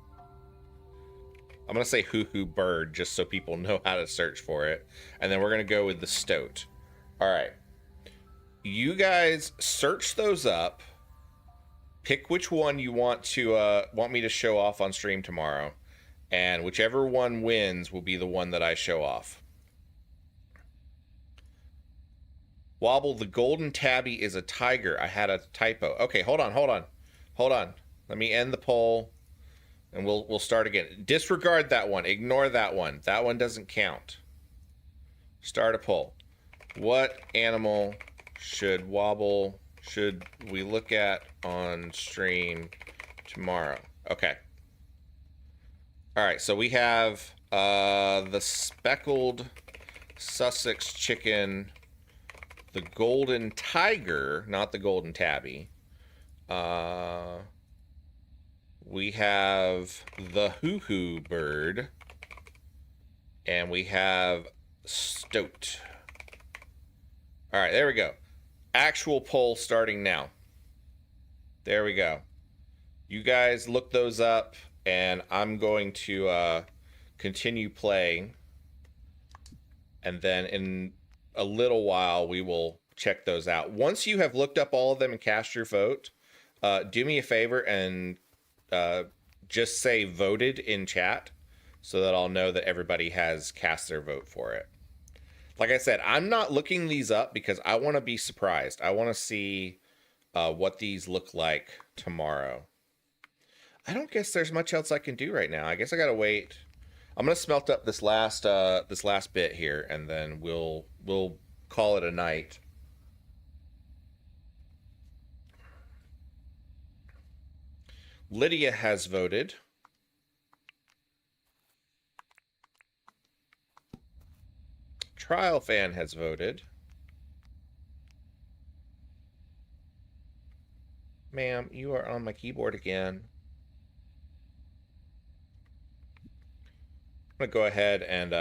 I'm going to say hoo-hoo bird just so people know how to search for it. And then we're going to go with the stoat. All right. You guys search those up. Pick which one you want me to show off on stream tomorrow. And whichever one wins will be the one that I show off. Wobble, the golden tabby is a tiger. I had a typo. Okay, hold on. Let me end the poll, and we'll start again. Disregard that one. Ignore that one. That one doesn't count. Start a poll. What animal should we look at on stream tomorrow? Okay. All right, so we have the speckled Sussex chicken, the golden tiger, not the golden tabby. We have the hoo-hoo bird, and we have stoat. All right, there we go. Actual poll starting now. There we go. You guys look those up, and I'm going to continue playing. And then in a little while, we will check those out. Once you have looked up all of them and cast your vote, do me a favor and just say voted in chat so that I'll know that everybody has cast their vote for it. Like I said, I'm not looking these up because I want to be surprised. I want to see what these look like tomorrow. I don't guess there's much else I can do right now. I guess I gotta wait. I'm gonna smelt up this last bit here, and then we'll call it a night. Lydia has voted. Trial Fan has voted. Ma'am, you are on my keyboard again. I'm gonna go ahead and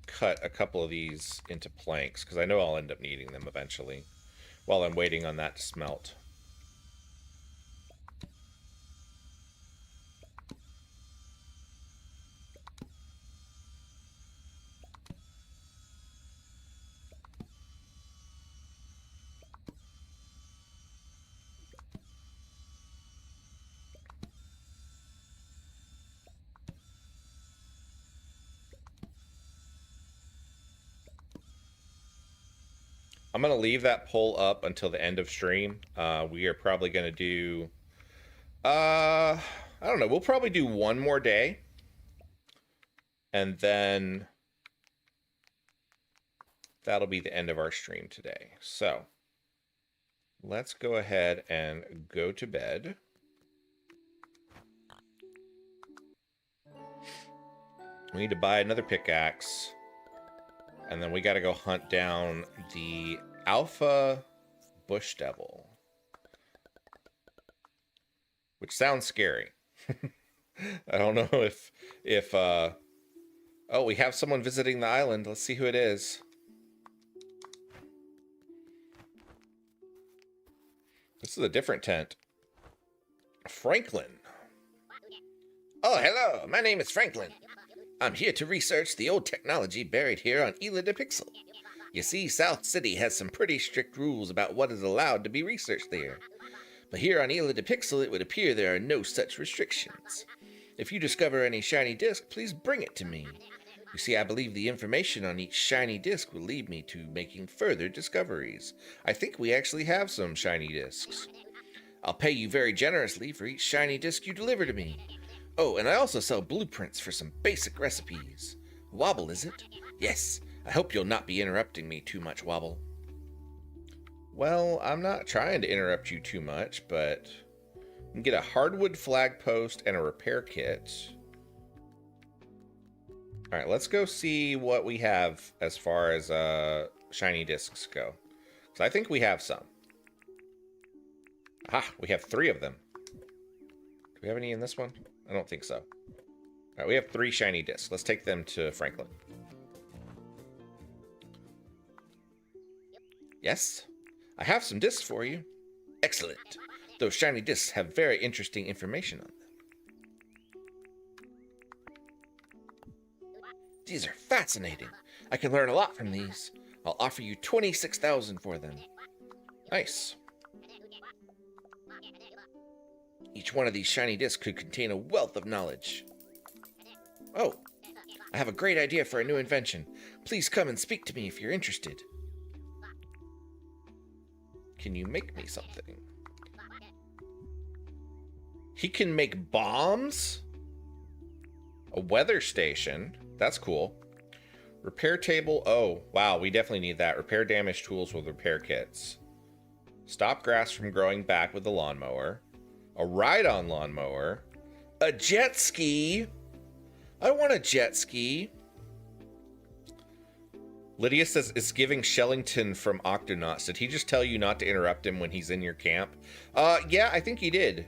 cut a couple of these into planks because I know I'll end up needing them eventually while I'm waiting on that to smelt. I'm going to leave that poll up until the end of stream. We are probably going to do... I don't know. We'll probably do one more day. And then... that'll be the end of our stream today. So, let's go ahead and go to bed. We need to buy another pickaxe. And then we got to go hunt down the alpha bush devil. Which sounds scary. I don't know if oh, we have someone visiting the island. Let's see who it is. This is a different tent. Franklin. Oh, hello. My name is Franklin. I'm here to research the old technology buried here on Isla de Pixel. You see, South City has some pretty strict rules about what is allowed to be researched there. But here on Isla de Pixel, it would appear there are no such restrictions. If you discover any shiny disc, please bring it to me. You see, I believe the information on each shiny disc will lead me to making further discoveries. I think we actually have some shiny discs. I'll pay you very generously for each shiny disc you deliver to me. Oh, and I also sell blueprints for some basic recipes. Wobble, is it? Yes. I hope you'll not be interrupting me too much, Wobble. Well, I'm not trying to interrupt you too much, but you can get a hardwood flag post and a repair kit. All right, let's go see what we have as far as shiny discs go. So I think we have some. Ah, we have 3 of them. Do we have any in this one? I don't think so. All right, we have 3 shiny discs. Let's take them to Franklin. Yes? I have some discs for you. Excellent. Those shiny discs have very interesting information on them. These are fascinating. I can learn a lot from these. I'll offer you 26,000 for them. Nice. Each one of these shiny discs could contain a wealth of knowledge. Oh, I have a great idea for a new invention. Please come and speak to me if you're interested. Can you make me something? He can make bombs? A weather station? That's cool. Repair table. Oh, wow, we definitely need that. Repair damaged tools with repair kits. Stop grass from growing back with the lawnmower. A ride-on lawnmower. A jet ski. I want a jet ski. Lydia says it's giving Shellington from Octonauts. Did he just tell you not to interrupt him when he's in your camp? Yeah, I think he did.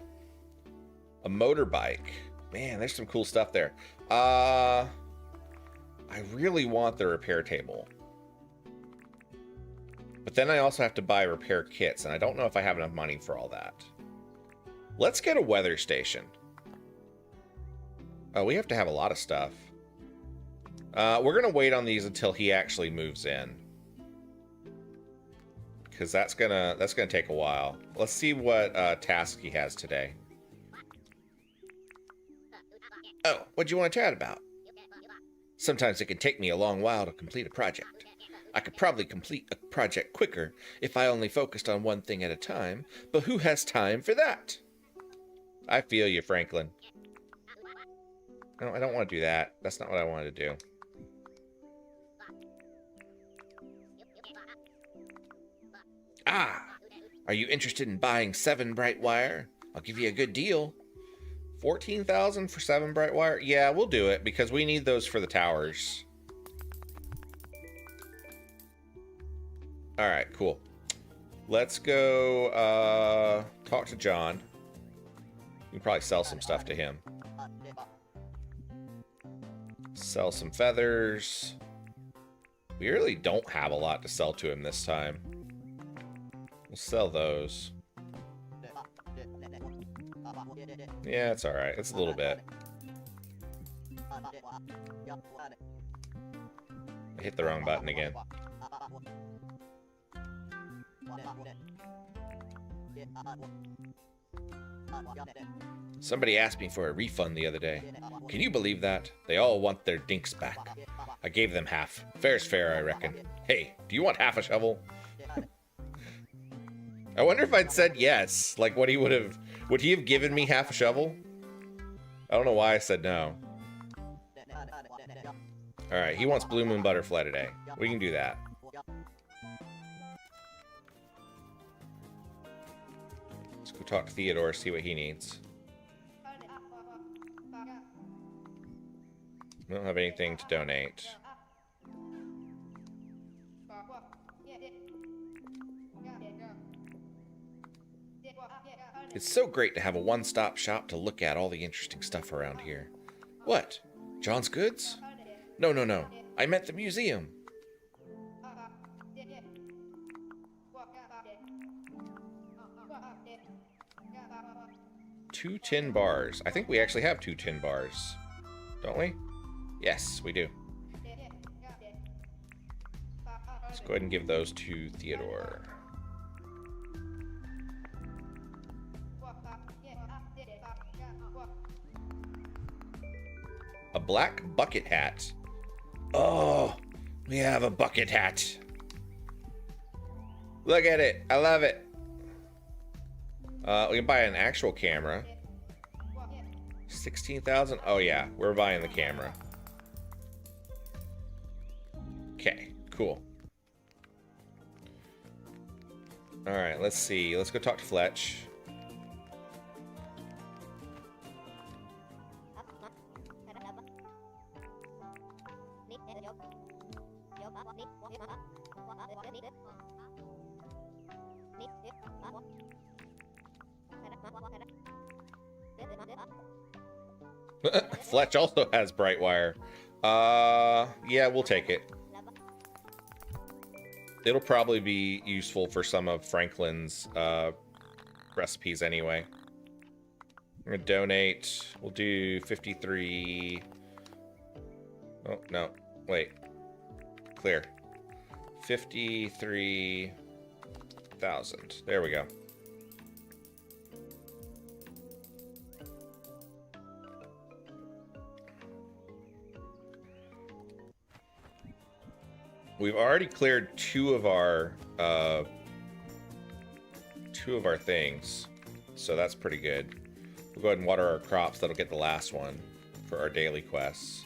A motorbike. Man, there's some cool stuff there. I really want the repair table. But then I also have to buy repair kits, and I don't know if I have enough money for all that. Let's get a weather station. Oh, we have to have a lot of stuff. We're going to wait on these until he actually moves in. Because that's gonna take a while. Let's see what task he has today. Oh, what do you want to chat about? Sometimes it can take me a long while to complete a project. I could probably complete a project quicker if I only focused on one thing at a time, but who has time for that? I feel you, Franklin. No, I don't want to do that. That's not what I wanted to do. Ah! Are you interested in buying 7 bright wire? I'll give you a good deal. 14,000 for 7 bright wire? Yeah, we'll do it because we need those for the towers. Alright, cool. Let's go talk to John. We can probably sell some stuff to him. Sell some feathers. We really don't have a lot to sell to him this time. We'll sell those. Yeah, it's alright. It's a little bit. I hit the wrong button again. Somebody asked me for a refund the other day. Can you believe that? They all want their dinks back. I gave them half. Fair's fair, I reckon. Hey, do you want half a shovel? I wonder if I'd said yes. Like, would he have given me half a shovel? I don't know why I said no. Alright, he wants Blue Moon Butterfly today. We can do that. Let's go talk to Theodore, see what he needs. We don't have anything to donate. It's so great to have a one-stop shop to look at all the interesting stuff around here. What? John's Goods? No, no, no. I meant the museum. Two tin bars. I think we actually have 2 tin bars. Don't we? Yes, we do. Let's go ahead and give those to Theodore. A black bucket hat. Oh, we have a bucket hat. Look at it. I love it. We can buy an actual camera. 16,000. Oh yeah, we're buying the camera. Okay, cool. All right, let's see. Let's go talk to Fletch. Fletch also has bright wire. Yeah, we'll take it. It'll probably be useful for some of Franklin's recipes anyway. We're gonna donate. We'll do 53. Oh, no. Wait. Clear. 53,000. There we go. We've already cleared two of our things, so that's pretty good. We'll go ahead and water our crops. That'll get the last one for our daily quests.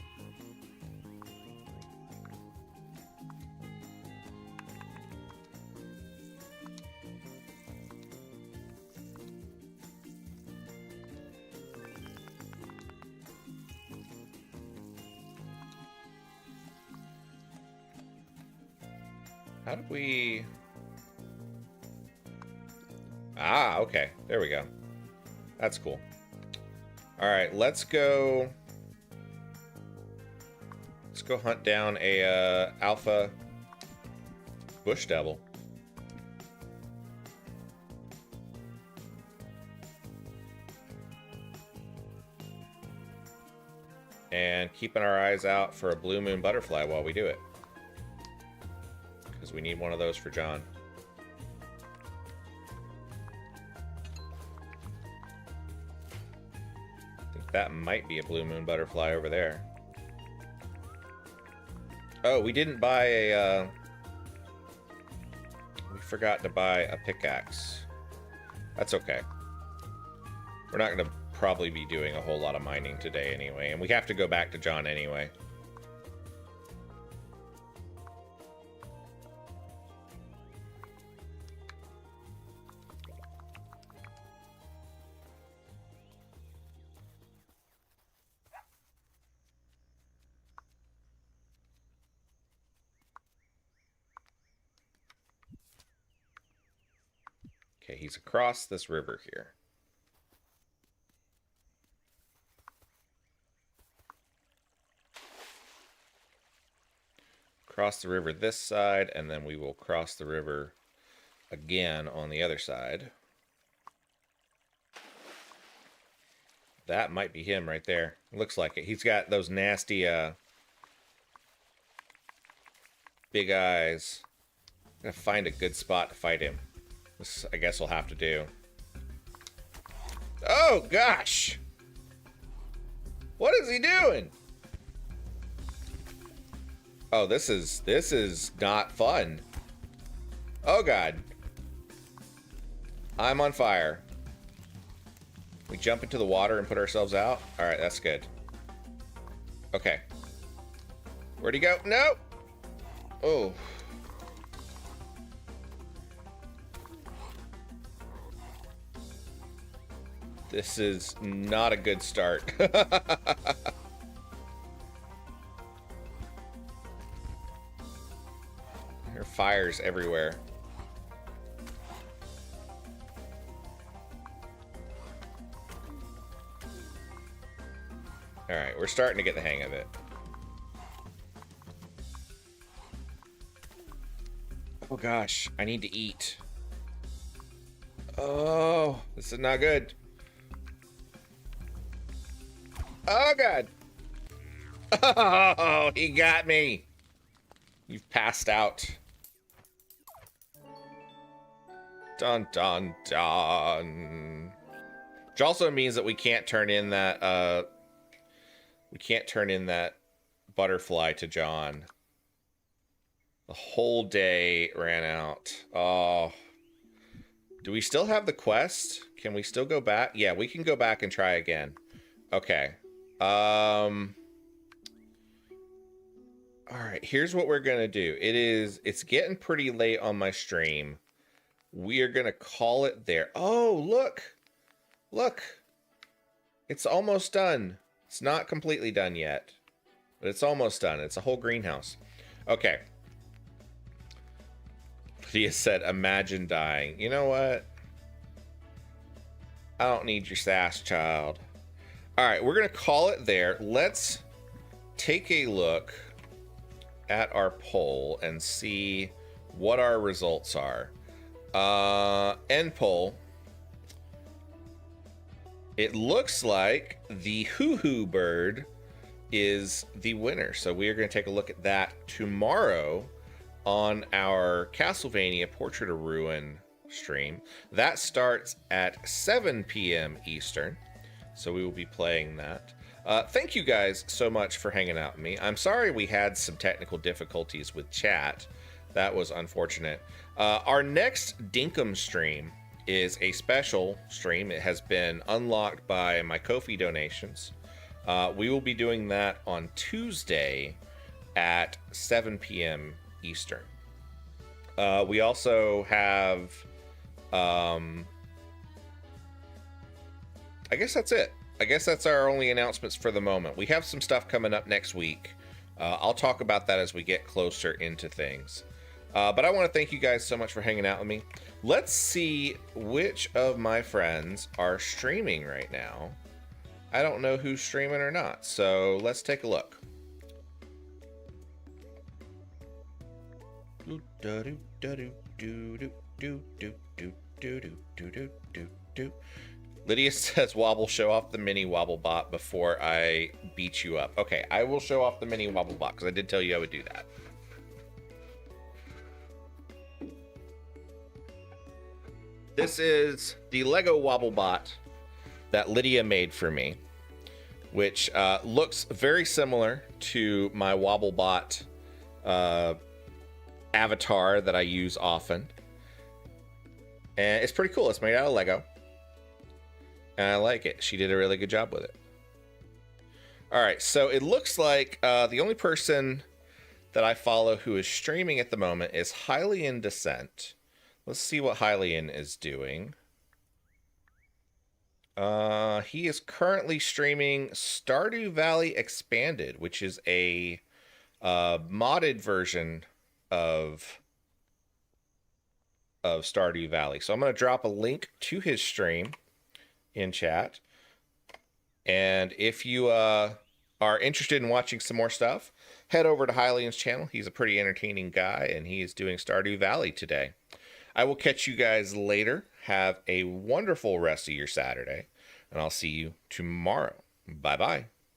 How did we... Ah, okay. There we go. That's cool. All right, let's go hunt down a alpha bush devil. And keeping our eyes out for a blue moon butterfly while we do it. Because we need one of those for John. I think that might be a blue moon butterfly over there. Oh, we didn't buy a... we forgot to buy a pickaxe. That's okay. We're not going to probably be doing a whole lot of mining today anyway, and we have to go back to John anyway. Okay, he's across this river here. Cross the river this side, and then we will cross the river again on the other side. That might be him right there. Looks like it. He's got those nasty big eyes. I'm gonna find a good spot to fight him. This, I guess, we'll have to do. Oh, gosh! What is he doing? Oh, this is not fun. Oh, God. I'm on fire. We jump into the water and put ourselves out? All right, that's good. Okay. Where'd he go? No! Oh. This is not a good start. There are fires everywhere. All right, we're starting to get the hang of it. Oh gosh, I need to eat. Oh, this is not good. Oh, God. Oh, he got me. You've passed out. Dun, dun, dun. Which also means that we can't turn in that, butterfly to John. The whole day ran out. Oh. Do we still have the quest? Can we still go back? Yeah, we can go back and try again. Okay. All right, here's what we're gonna do. It's getting pretty late on my stream. We are gonna call it there. Oh, look, it's almost done. It's not completely done yet, but it's almost done. It's a whole greenhouse. Okay. Lydia said, imagine dying. You know what? I don't need your sass, child. All right, we're going to call it there. Let's take a look at our poll and see what our results are. End poll. It looks like the hoo-hoo bird is the winner. So we are going to take a look at that tomorrow on our Castlevania Portrait of Ruin stream. That starts at 7 p.m. Eastern. So we will be playing that. Thank you guys so much for hanging out with me. I'm sorry we had some technical difficulties with chat. That was unfortunate. Our next Dinkum stream is a special stream. It has been unlocked by my Ko-fi donations. We will be doing that on Tuesday at 7 p.m. Eastern. We also have... I guess that's it. I guess that's our only announcements for the moment. We have some stuff coming up next week. I'll talk about that as we get closer into things. But I want to thank you guys so much for hanging out with me. Let's see which of my friends are streaming right now. I don't know who's streaming or not, so let's take a look. Lydia says, Wobble, show off the mini Wobblebot before I beat you up. Okay, I will show off the mini Wobblebot because I did tell you I would do that. This is the Lego Wobblebot that Lydia made for me, which looks very similar to my Wobblebot avatar that I use often. And it's pretty cool. It's made out of Lego. And I like it. She did a really good job with it. All right, so it looks like the only person that I follow who is streaming at the moment is Hylian Descent. Let's see what Hylian is doing. He is currently streaming Stardew Valley Expanded, which is a modded version of Stardew Valley. So I'm going to drop a link to his stream in chat. And if you are interested in watching some more stuff, head over to Hylian's channel. He's a pretty entertaining guy, and he is doing Stardew Valley today. I will catch you guys later. Have a wonderful rest of your Saturday, and I'll see you tomorrow. Bye-bye.